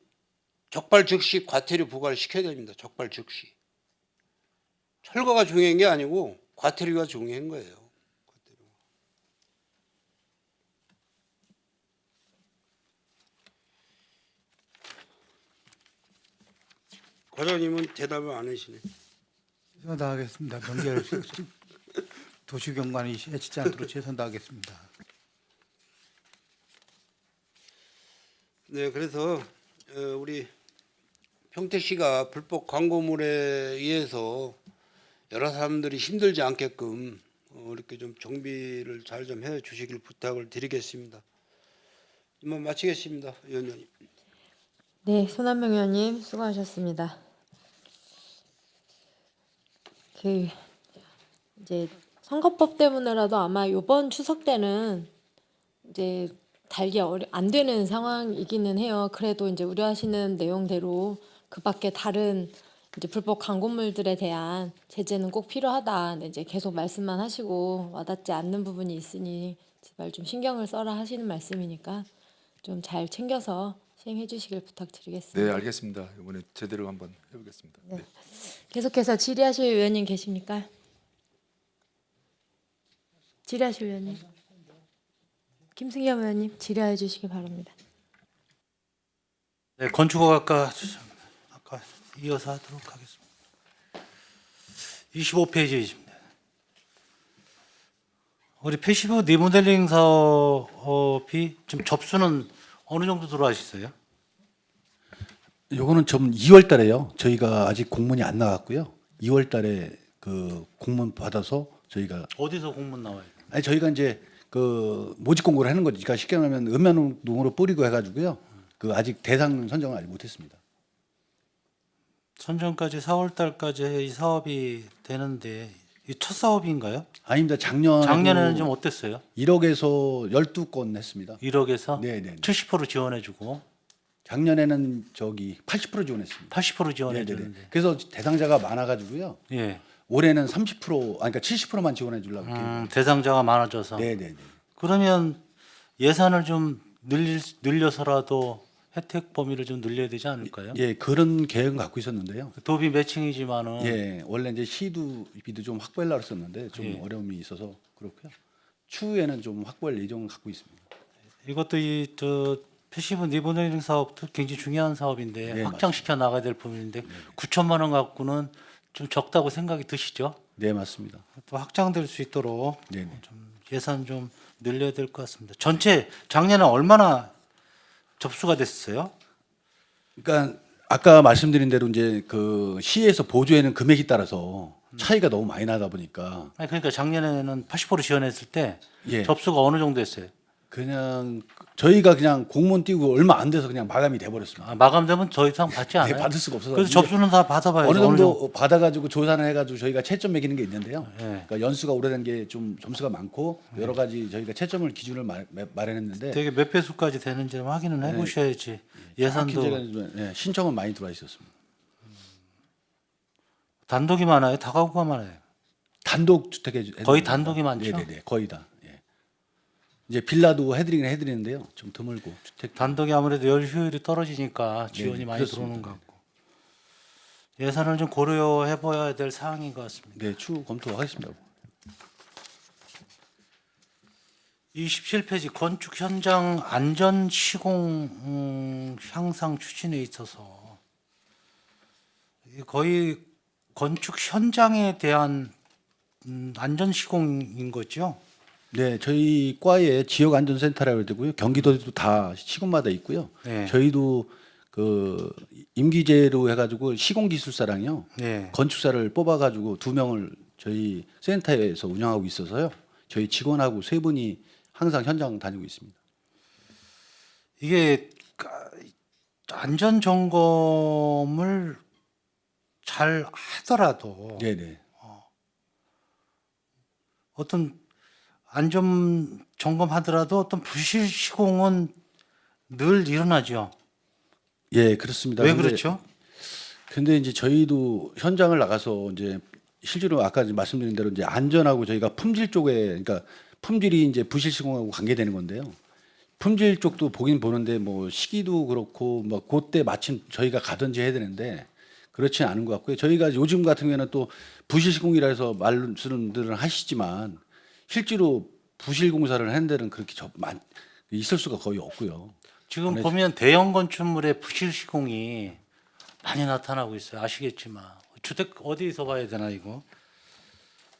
적발 즉시 과태료 부과를 시켜야 됩니다. 적발 즉시. 철거가 중요한 게 아니고 과태료가 중요한 거예요. 과태료. 과장님은 대답을 안 하시네. 최선 다하겠습니다. 명절 도시경관이 해치지 않도록 최선 다하겠습니다. 네, 그래서 우리 평택시가 불법 광고물에 의해서 여러 사람들이 힘들지 않게끔 이렇게 좀 정비를 잘 좀 해 주시길 부탁을 드리겠습니다. 이만 마치겠습니다, 위원장님. 네, 손한명 의원님 수고하셨습니다. 그 이제 선거법 때문에라도 아마 이번 추석 때는 이제 달기 안 되는 상황이기는 해요. 그래도 이제 우려하시는 내용대로 그밖에 다른 이제 불법 광고물들에 대한 제재는 꼭 필요하다. 이제 계속 말씀만 하시고 와닿지 않는 부분이 있으니 제발 좀 신경을 써라 하시는 말씀이니까 좀 잘 챙겨서 시행해 주시길 부탁드리겠습니다. 네, 알겠습니다. 이번에 제대로 한번 해보겠습니다. 네. 계속해서 질의하실 의원님 계십니까? 질의하실 의원님. 김승겸 의원님 질의해 주시기 바랍니다. 네, 건축업 아까 이어서 하도록 하겠습니다. 25페이지입니다. 우리 패시브 리모델링 사업이 지금 접수는 어느 정도 들어가셨어요? 요거는 좀 2월 달에요. 저희가 아직 공문이 안 나갔고요. 2월 달에 그 공문 받아서 저희가 어디서 공문 나와요? 아니 저희가 이제 그 모집 공고를 하는 거지. 그러니까 쉽게 말하면 읍면농으로 뿌리고 해가지고요. 그 아직 대상 선정을 아직 못했습니다. 선정까지 4월 달까지 이 사업이 되는데 이 첫 사업인가요? 아닙니다. 작년에는 좀 어땠어요? 1억에서 12건 했습니다. 1억에서 네네. 70% 지원해주고 작년에는 저기 80% 지원했습니다. 80% 네네네. 지원해주는데. 그래서 대상자가 많아가지고요. 예. 올해는 30%, 아니 그러니까 70%만 지원해 주려고. 대상자가 많아져서. 네네네. 그러면 예산을 좀 늘려서라도 혜택 범위를 좀 늘려야 되지 않을까요? 예, 그런 계획은 갖고 있었는데요. 도비 매칭이지만은 예, 원래 이제 시도비도 좀 확보하려고 했었는데 좀 예. 어려움이 있어서 그렇고요. 추후에는 좀 확보할 예정을 갖고 있습니다. 이것도 이 저 패시브 리모델링 사업도 굉장히 중요한 사업인데 네, 확장시켜 나가야 될 부분인데 9천만 원 갖고는 좀 적다고 생각이 드시죠? 네, 맞습니다. 또 확장될 수 있도록 네네. 좀 예산 좀 늘려야 될 것 같습니다. 전체 작년에 얼마나 접수가 됐어요? 그러니까 아까 말씀드린 대로 이제 그 시에서 보조하는 금액이 따라서 차이가 너무 많이 나다 보니까 아니 그러니까 작년에는 80% 지원했을 때 예. 접수가 어느 정도 했어요? 그냥 저희가 그냥 공문 띄고 얼마 안 돼서 그냥 마감이 돼 버렸습니다. 아, 마감되면 더 이상 받지 않아요? 네, 받을 수가 없어서 그래서 접수는 다 받아봐야죠. 어느 정도 받아가지고 조사를 해가지고 저희가 채점 매기는 게 있는데요. 예. 그러니까 연수가 오래된 게 좀 점수가 많고 여러 가지 저희가 채점을 기준을 마련했는데 되게 몇 배수까지 되는지 확인을 해보셔야지. 예산도 정확히 제가 예, 신청은 많이 들어와 있었습니다. 단독이 많아요? 다가구가 많아요? 단독 주택에 거의 단독이 많죠? 네네네, 거의 다. 예. 이제 빌라도 해드리긴 해드리는데요, 좀 드물고 주택. 단독이 아무래도 열 효율이 떨어지니까 지원이 네네, 많이 그렇습니다. 들어오는 것 같고 예산을 좀 고려해봐야 될 사항인 것 같습니다. 네, 추후 검토하겠습니다. 27페이지 건축 현장 안전 시공 향상 추진에 있어서 거의 건축 현장에 대한 안전 시공인 거죠? 네, 저희 과에 지역 안전센터라고 되고요. 경기도에도 다 시군마다 있고요. 네. 저희도 그 임기제로 해가지고 시공기술사랑요, 네. 건축사를 뽑아가지고 2명을 저희 센터에서 운영하고 있어서요. 저희 직원하고 3분이 항상 현장 다니고 있습니다. 이게 안전 점검을 잘 하더라도 네네. 어떤 안전 점검하더라도 어떤 부실 시공은 늘 일어나죠. 예, 그렇습니다. 왜 근데- 그렇죠? 근데 이제 저희도 현장을 나가서 이제 실제로 아까 이제 말씀드린 대로 이제 안전하고 저희가 품질 쪽에 그러니까 품질이 이제 부실 시공하고 관계되는 건데요. 품질 쪽도 보긴 보는데 뭐 시기도 그렇고 뭐 그때 마침 저희가 가든지 해야 되는데 그렇지는 않은 것 같고요. 저희가 요즘 같은 경우에는 또 부실 시공이라 해서 말씀들은 하시지만 실제로 부실 공사를 하는 데는 그렇게 있을 수가 거의 없고요. 지금 보면 대형 건축물의 부실 시공이 많이 나타나고 있어요. 아시겠지만 주택 어디서 봐야 되나 이거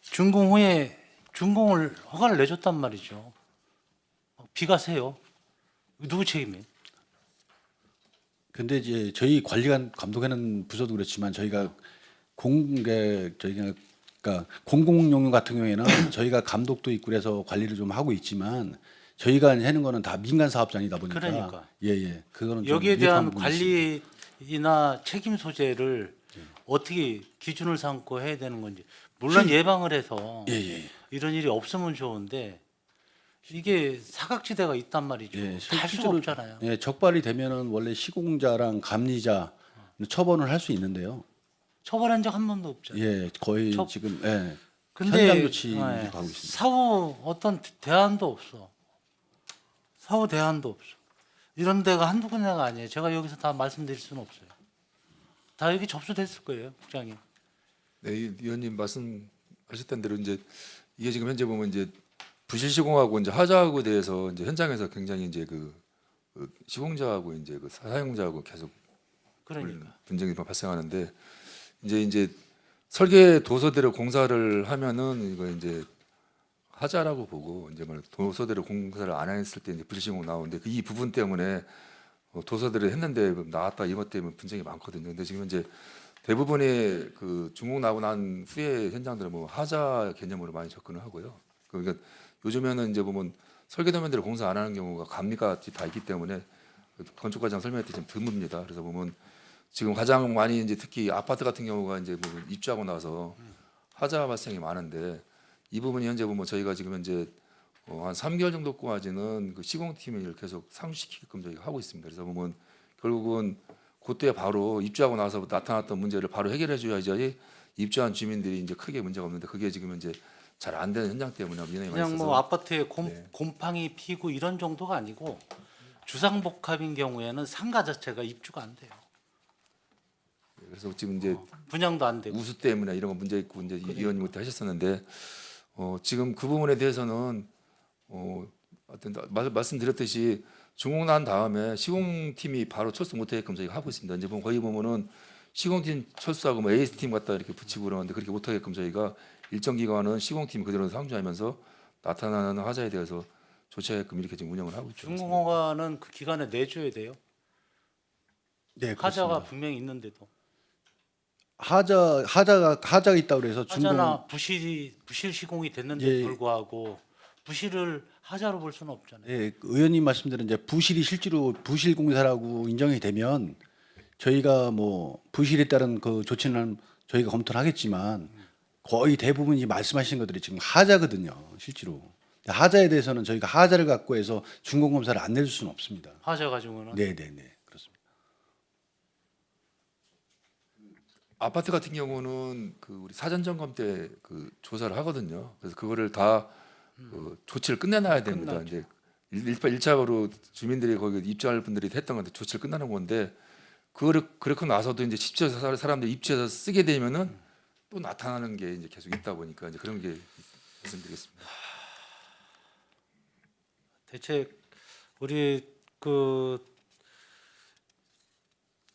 준공 후에 준공을 허가를 내줬단 말이죠. 비가 새요. 누구 책임이에요? 근데 이제 저희 관리관 감독하는 부서도 그렇지만 저희가 저희가 그러니까 공공용역 같은 경우에는 저희가 감독도 있고 그래서 관리를 좀 하고 있지만 저희가 하는 거는 다 민간 사업장이다 보니까 그러니까. 예. 그거는 좀 여기에 미흡한 대한 부분이 있습니다. 관리나 책임 소재를 어떻게 기준을 삼고 해야 되는 건지 물론 예방을 해서 예. 이런 일이 없으면 좋은데 이게 사각지대가 있단 말이죠. 예, 할 수가 없잖아요. 예, 적발이 되면은 원래 시공자랑 감리자 처분을 할 수 있는데요. 처벌한 적 한 번도 없잖아요. 예, 거의 저- 지금 예, 근데 현장 조치 예, 가고 있습니다. 사후 어떤 대안도 없어. 사후 대안도 없어. 이런 데가 한두 군데가 아니에요. 제가 여기서 다 말씀드릴 수는 없어요. 다 여기 접수됐을 거예요, 국장님. 네, 위원님 말씀하셨던 대로 이제 이게 지금 현재 보면 이제 부실 시공하고 이제 하자하고 대해서 이제 현장에서 굉장히 이제 그 시공자하고 이제 그 사용자하고 계속 그러니까. 분쟁이 발생하는데 이제 설계 도서대로 공사를 하면은 이거 이제 하자라고 보고 이제 뭐 도서대로 공사를 안 했을 때 이제 부실 시공 나오는데 이 부분 때문에 도서대로 했는데 나왔다 이것 때문에 분쟁이 많거든요. 근데 지금 이제 대부분의 그 중공 나고 난 후에 현장들은 뭐 하자 개념으로 많이 접근을 하고요. 그러니까 요즘에는 이제 보면 설계도면대로 공사 안 하는 경우가 감리가 다 있기 때문에 건축과장 설명할 때 좀 드뭅니다. 그래서 보면 지금 가장 많이 이제 특히 아파트 같은 경우가 이제 보면 입주하고 나서 하자 발생이 많은데 이 부분이 현재 보면 저희가 지금 현재 한 3개월 정도까지는 그 시공팀을 계속 상주시키게끔 저희가 하고 있습니다. 그래서 보면 결국은 그때 바로 입주하고 나서 나타났던 문제를 바로 해결해 줘야지 입주한 주민들이 이제 크게 문제가 없는데 그게 지금 이제 잘 안 되는 현장 때문에 민원이 많이 그냥 있어서 뭐 아파트에 네. 곰팡이 피고 이런 정도가 아니고 주상복합인 경우에는 상가 자체가 입주가 안 돼요. 그래서 지금 이제 분양도 안 되고. 우수 때문에 이런 거 문제 있고 이제 위원님 그때 하셨었는데 지금 그 부분에 대해서는 하여튼 말씀드렸듯이 준공 난 다음에 시공팀이 바로 철수 못하게끔 저희가 하고 있습니다. 이제 거의 보면은 시공팀 철수하고 뭐 AS팀 갖다 이렇게 붙이고 그러는데 그렇게 못하게끔 저희가 일정 기간은 시공팀 그대로 상주하면서 나타나는 하자에 대해서 조치하게끔 이렇게 지금 운영을 하고 있죠. 준공허가는 그 기간에 내줘야 돼요. 네, 하자가 그렇습니다. 분명히 있는데도. 하자가 있다고 그래서 준공 하자나 부실 시공이 됐는데 예. 불구하고 부실을 하자로 볼 수는 없잖아요. 예, 의원님 말씀대로 이제 부실이 실제로 부실 공사라고 인정이 되면 저희가 뭐 부실에 따른 그 조치는 저희가 검토를 하겠지만 거의 대부분이 말씀하신 것들이 지금 하자거든요, 실제로. 하자에 대해서는 저희가 하자를 갖고 해서 준공 검사를 안 내줄 수는 없습니다. 하자 가지고는. 네, 그렇습니다. 아파트 같은 경우는 그 우리 사전 점검 때 그 조사를 하거든요. 그래서 그거를 다 조치를 끝내놔야 됩니다. 끝나죠. 이제 일차적으로 주민들이 거기 입주할 분들이 했던 건데 조치를 끝나는 건데 그거를 그렇고 나서도 이제 입주해서 사람들이 입주해서 쓰게 되면은 또 나타나는 게 이제 계속 있다 보니까 이제 그런 게 말씀드리겠습니다. 대체 우리 그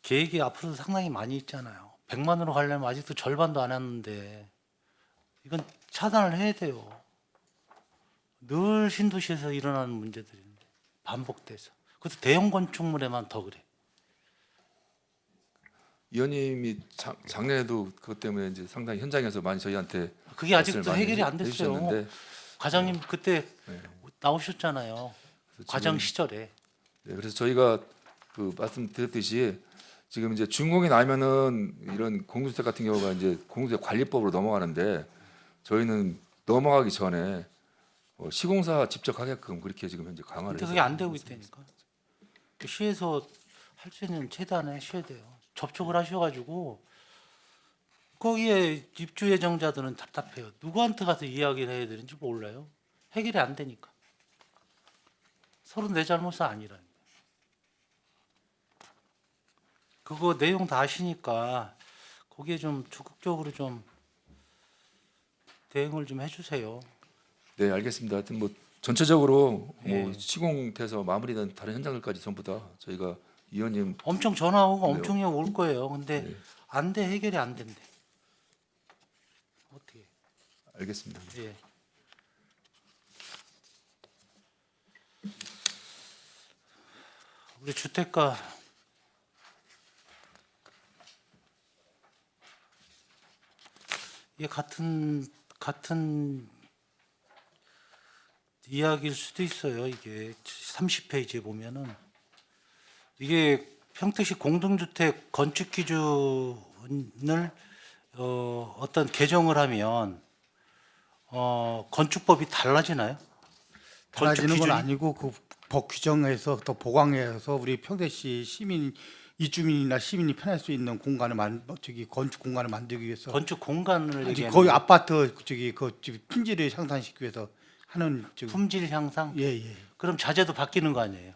계획이 앞으로 상당히 많이 있잖아요. 100만으로 가려면 아직도 절반도 안 했는데 이건 차단을 해야 돼요. 늘 신도시에서 일어나는 문제들인데 반복돼서. 그것도 대형 건축물에만 더 그래. 위원님이 작년에도 그것 때문에 이제 상당히 현장에서 많이 저희한테 그게 아직도 말씀을 많이 해결이 안 됐어요. 해주셨는데 과장님 그때 네. 나오셨잖아요. 그래서 과장 지금 시절에. 네, 그래서 저희가 그 말씀드렸듯이 지금 이제 준공이 나면은 이런 공유주택 같은 경우가 이제 공유주택 관리법으로 넘어가는데 저희는 넘어가기 전에 시공사 직접 하게끔 그렇게 지금 현재 강화를 근데 해서 그게 안 되고 있다니까. 시에서 할 수 있는 최대한에 하셔야 돼요. 접촉을 하셔가지고 거기에 입주 예정자들은 답답해요. 누구한테 가서 이야기를 해야 되는지 몰라요. 해결이 안 되니까. 서로 내 잘못은 아니라는 거예요. 그거 내용 다 아시니까 거기에 좀 적극적으로 좀 대응을 좀 해주세요. 네, 알겠습니다. 하여튼 뭐 전체적으로 예. 뭐 시공돼서 마무리된 다른 현장들까지 전부 다 저희가 위원님 엄청 전화 오고 네. 엄청 올 거예요. 근데 네. 안 돼, 해결이 안 된대. 어떻게? 알겠습니다. 예. 우리 주택가 이게 같은 이야기일 수도 있어요. 이게 30페이지에 보면은 이게 평택시 공동주택 건축 기준을 어떤 개정을 하면 건축법이 달라지나요? 달라지는 건 기준이? 아니고 그 법 규정에서 더 보강해서 우리 평택시 시민 이주민이나 시민이 편할 수 있는 공간을 저기 건축 공간을 만들기 위해서 건축 공간을 아니, 얘기하는 거의 아파트 저기 그 품질을 향상시키기 위해서 하는 저기 품질 향상? 예예. 그럼 자재도 바뀌는 거 아니에요?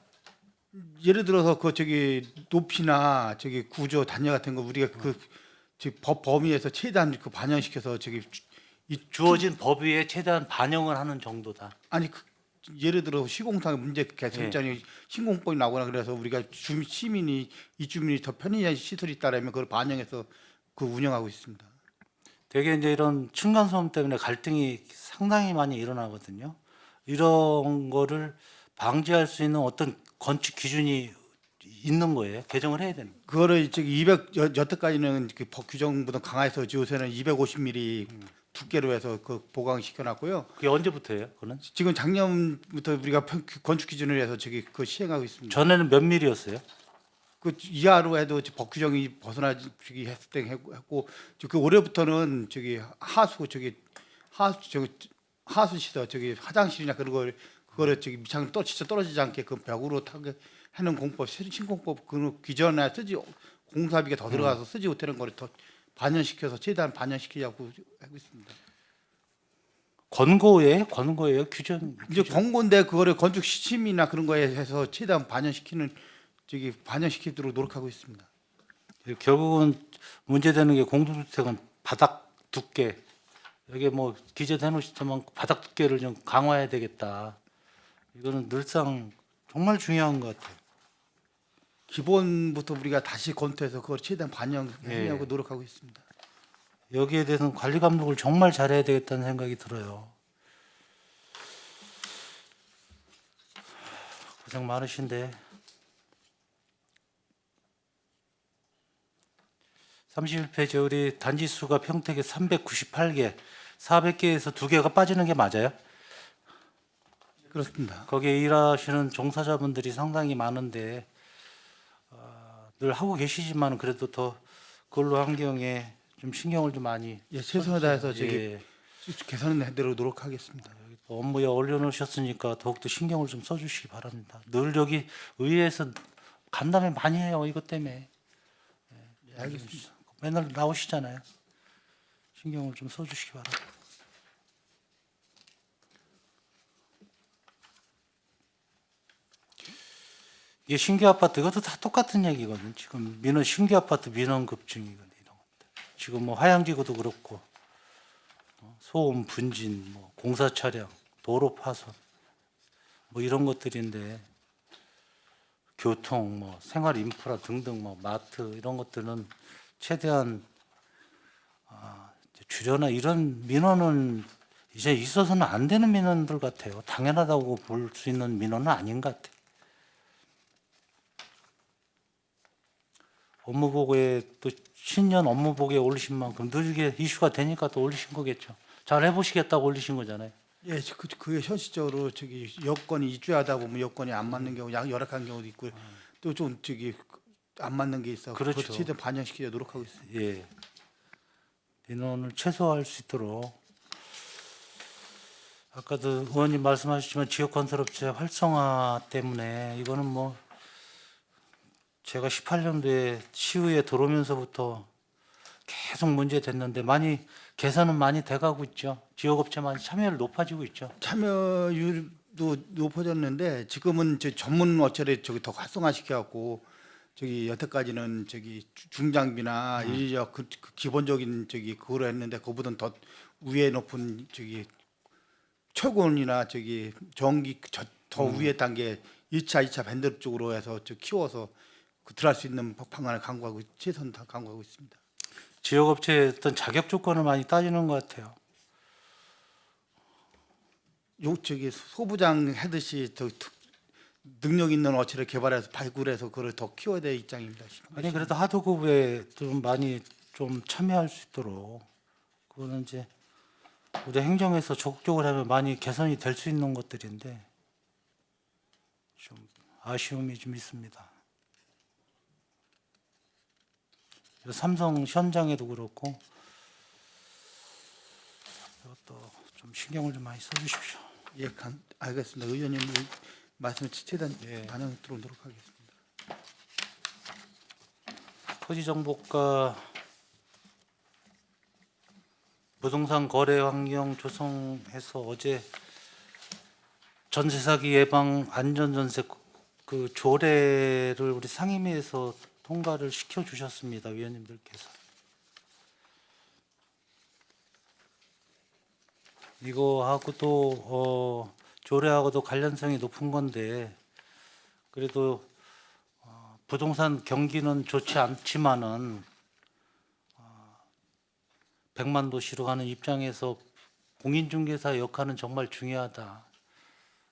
예를 들어서 그 저기 높이나 저기 구조 단열 같은 거 우리가 그 법 범위에서 최대한 그 반영시켜서 저기 주어진 법 위에 최대한 반영을 하는 정도다. 아니 예를 들어 시공상 문제 개선장에 신공법이 나거나 그래서 우리가 시민이 이주민이 더 편리한 시설이 있다라면 그걸 반영해서 그 운영하고 있습니다. 되게 이제 이런 층간소음 때문에 갈등이 상당히 많이 일어나거든요. 이런 거를 방지할 수 있는 어떤 건축 기준이 있는 거예요. 개정을 해야 되는. 그거를 저기 200 여태까지는 그 법 규정보다 강화해서 요새는 250mm 두께로 해서 그 보강시켜 놨고요. 그게 언제부터예요? 그는 지금 작년부터 우리가 건축 기준을 해서 저기 그 시행하고 있습니다. 전에는 몇 밀이었어요? 그 이하로 해도 법 규정이 벗어나기 했을 때 했고 그 올해부터는 저기 하수 시설 저기 화장실이나 그런 걸 그거를 저기 미창 진짜 떨어지지 않게 그 벽으로 타게 하는 공법 신공법 그 기존에 쓰지 공사비가 더 들어가서 쓰지 못하는 거를 더 반영시켜서 최대한 반영시키려고 하고 있습니다. 권고예요? 규정. 이제 권고인데 그거를 건축 시침이나 그런 거에 해서 최대한 반영시키도록 노력하고 있습니다. 결국은 문제되는 게 공동주택은 바닥 두께. 여기 뭐 기재돼 놓으시지만 바닥 두께를 좀 강화해야 되겠다. 이거는 늘상 정말 중요한 것 같아요. 기본부터 우리가 다시 검토해서 그걸 최대한 반영하려고 노력하고 있습니다. 여기에 대해서는 관리 감독을 정말 잘해야 되겠다는 생각이 들어요. 고생 많으신데 31페이지 우리 단지 수가 평택에 398개, 400개에서 2개가 빠지는 게 맞아요? 그렇습니다. 거기에 일하시는 종사자분들이 상당히 많은데 늘 하고 계시지만 그래도 더 근로 환경에 좀 신경을 좀 많이 예, 최선을 다해서 저기 예, 개선하는 대로 노력하겠습니다. 업무에 올려놓으셨으니까 더욱더 신경을 좀 써주시기 바랍니다. 늘 여기 의회에서 간담회 많이 해요. 이것 때문에. 예, 알겠습니다. 맨날 나오시잖아요. 신경을 좀 써주시기 바랍니다. 이게 신규 아파트 이것도 다 똑같은 얘기거든. 지금 신규 아파트 민원 급증이거든. 이런 것들. 지금 뭐 화양지구도 그렇고 소음 분진, 뭐 공사 차량, 도로 파손 뭐 이런 것들인데 교통, 뭐 생활 인프라 등등 뭐 마트 이런 것들은 최대한 줄여나 이런 민원은 이제 있어서는 안 되는 민원들 같아요. 당연하다고 볼 수 있는 민원은 아닌 것 같아요. 업무보고에 또 신년 업무보고에 올리신 만큼 늘 이게 이슈가 되니까 또 올리신 거겠죠. 잘 해보시겠다고 올리신 거잖아요. 예, 그게 현실적으로 저기 여건이 입주하다 보면 여건이 안 맞는 경우, 열악한 경우도 있고 또 좀 저기 안 맞는 게 있어. 그렇죠. 그걸 최대한 반영시키려 노력하고 있습니다. 예. 민원을 최소화할 수 있도록 아까도 의원님 말씀하셨지만 지역건설업체 활성화 때문에 이거는 뭐 제가 18년도에 시의회 들어오면서부터 계속 문제됐는데 많이 개선은 많이 돼가고 있죠. 지역업체 많이 참여율 높아지고 있죠. 참여율도 높아졌는데 지금은 저 전문 업체를 저기 더 활성화시켜갖고 저기 여태까지는 저기 중장비나 인력 그 기본적인 저기 그거로 했는데 그보다는 더 위에 높은 저기 철권이나 저기 전기 더 위에 단계 1차, 2차 밴드 쪽으로 해서 저 키워서 그 들어갈 수 있는 방안을 강구하고 최선 다 강구하고 있습니다. 지역업체의 어떤 자격 조건을 많이 따지는 것 같아요. 저기 소부장 하듯이 더 능력 있는 업체를 개발해서 발굴해서 그걸 더 키워야 될 입장입니다. 아니 그래도 하도급에 좀 많이 좀 참여할 수 있도록 그거는 이제 우리 행정에서 적극적으로 하면 많이 개선이 될 수 있는 것들인데 좀 아쉬움이 좀 있습니다. 삼성 현장에도 그렇고 이것도 좀 신경을 좀 많이 써주십시오. 예, 알겠습니다. 의원님 말씀에 최대한 반영 들어오도록 하겠습니다. 토지정보과 부동산 거래 환경 조성해서 어제 전세 사기 예방 안전전세 그 조례를 우리 상임위에서 통과를 시켜 주셨습니다. 위원님들께서. 이거하고도 조례하고도 관련성이 높은 건데 그래도 부동산 경기는 좋지 않지만은 100만 도시로 가는 입장에서 공인중개사의 역할은 정말 중요하다.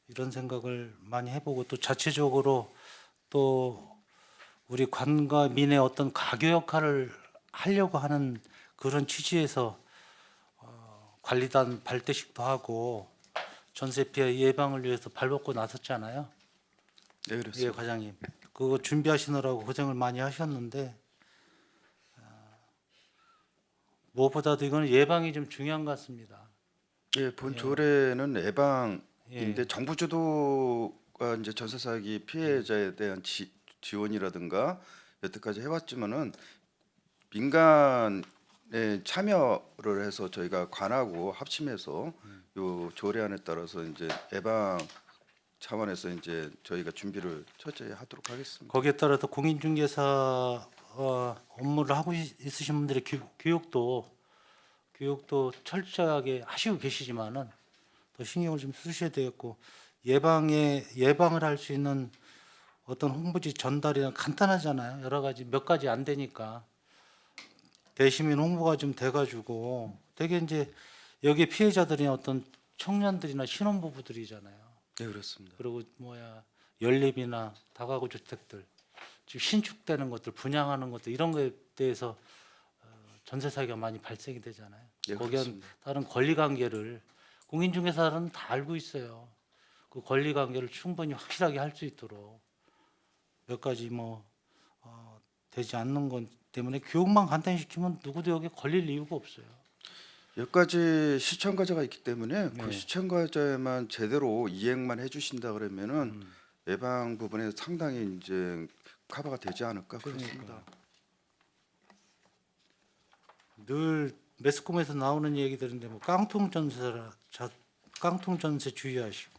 이런 생각을 많이 해보고 또 자체적으로 또 우리 관과 민의 어떤 가교 역할을 하려고 하는 그런 취지에서 관리단 발대식도 하고 전세 피해 예방을 위해서 발벗고 나섰잖아요. 네, 예, 그렇습니다. 과장님. 그거 준비하시느라고 고생을 많이 하셨는데 무엇보다도 이거는 예방이 좀 중요한 것 같습니다. 예, 본 조례는 예방인데 예. 정부 주도가 이제 전세 사기 피해자에 대한 지원이라든가 여태까지 해왔지만은 민간에 참여를 해서 저희가 관하고 합심해서 요 조례안에 따라서 이제 예방 차원에서 이제 저희가 준비를 철저히 하도록 하겠습니다. 거기에 따라서 공인중개사 업무를 하고 있으신 분들의 교육도 철저하게 하시고 계시지만은 더 신경을 좀 쓰셔야 되겠고 예방을 할 수 있는 어떤 홍보지 전달이나 간단하잖아요. 여러 가지 몇 가지 안 되니까 대시민 홍보가 좀 돼가지고 되게 이제 여기 피해자들이 어떤 청년들이나 신혼부부들이잖아요. 네, 그렇습니다. 그리고 연립이나 다가구 주택들 지금 신축되는 것들 분양하는 것들 이런 거에 대해서 전세 사기가 많이 발생이 되잖아요. 네, 거기에 그렇습니다. 따른 권리 관계를 공인중개사는 다 알고 있어요. 그 권리 관계를 충분히 확실하게 할 수 있도록 몇 가지 되지 않는 것 때문에 교육만 간단히 시키면 누구도 여기 걸릴 이유가 없어요. 몇 가지 시청 과제가 있기 때문에 네. 그 시청 과제만 제대로 이행만 해주신다 그러면은 예방 부분에 상당히 이제 커버가 되지 않을까 그렇습니다. 늘 매스컴에서 나오는 얘기들인데 깡통 전세 주의하시고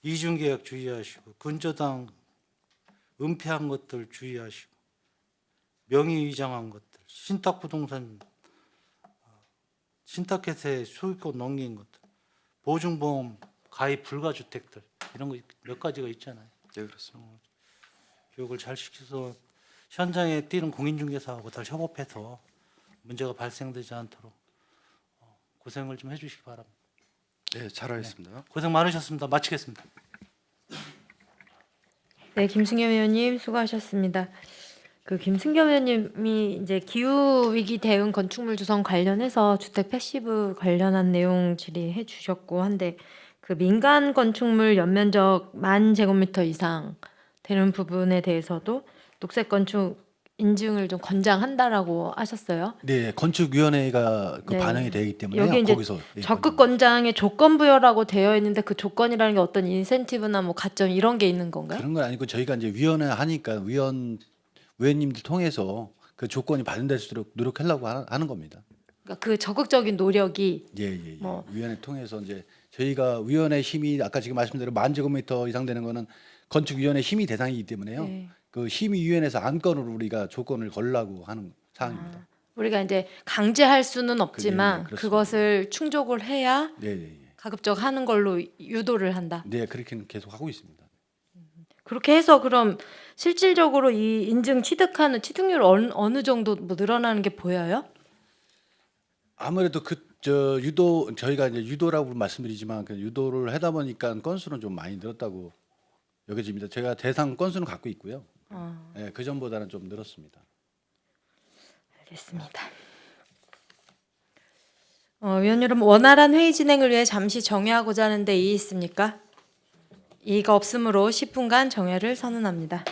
이중계약 주의하시고 근저당 은폐한 것들 주의하시고 명의 위장한 것들 신탁 부동산 신탁회사에 소유권 넘긴 것들 보증보험 가입 불가 주택들 이런 거 몇 가지가 있잖아요. 네, 그렇습니다. 교육을 잘 시켜서 현장에 뛰는 공인중개사하고 다 협업해서 문제가 발생되지 않도록 고생을 좀 해주시기 바랍니다. 네, 잘하겠습니다. 고생 많으셨습니다. 마치겠습니다. 네, 김승겸 의원님 수고하셨습니다. 그 김승겸 의원님이 이제 기후 위기 대응 건축물 조성 관련해서 주택 패시브 관련한 내용 질의해 주셨고 한데 그 민간 건축물 연면적 10,000제곱미터 이상 되는 부분에 대해서도 녹색 건축 인증을 좀 권장한다라고 하셨어요. 네, 건축위원회가 그 네. 반영이 되기 때문에 여기 이제 거기서 적극 권장에 조건 부여라고 되어 있는데 그 조건이라는 게 어떤 인센티브나 뭐 가점 이런 게 있는 건가요? 그런 건 아니고 저희가 이제 위원회 하니까 위원님들 통해서 그 조건이 발현될 수 있도록 노력하려고 하는 겁니다. 그러니까 그 적극적인 노력이 예. 뭐. 위원회 통해서 이제 저희가 위원회 심의 아까 지금 말씀대로 10,000제곱미터 이상 되는 거는 건축위원회 심의 대상이기 때문에요. 네. 그 심의위원회에서 안건으로 우리가 조건을 걸라고 하는 사항입니다. 우리가 이제 강제할 수는 없지만 그렇습니다. 그것을 충족을 해야 네. 가급적 하는 걸로 유도를 한다. 네, 그렇게는 계속 하고 있습니다. 그렇게 해서 그럼 실질적으로 이 인증 취득하는 취득률 어느 정도 뭐 늘어나는 게 보여요? 아무래도 저희가 이제 유도라고 말씀드리지만 그 유도를 하다 보니까 건수는 좀 많이 늘었다고 여겨집니다. 제가 대상 건수는 갖고 있고요. 예, 그 전보다는 좀 늘었습니다. 알겠습니다. 위원 여러분, 원활한 회의 진행을 위해 잠시 정회하고자 하는데 이의 있습니까? 이의가 없으므로 10분간 정회를 선언합니다.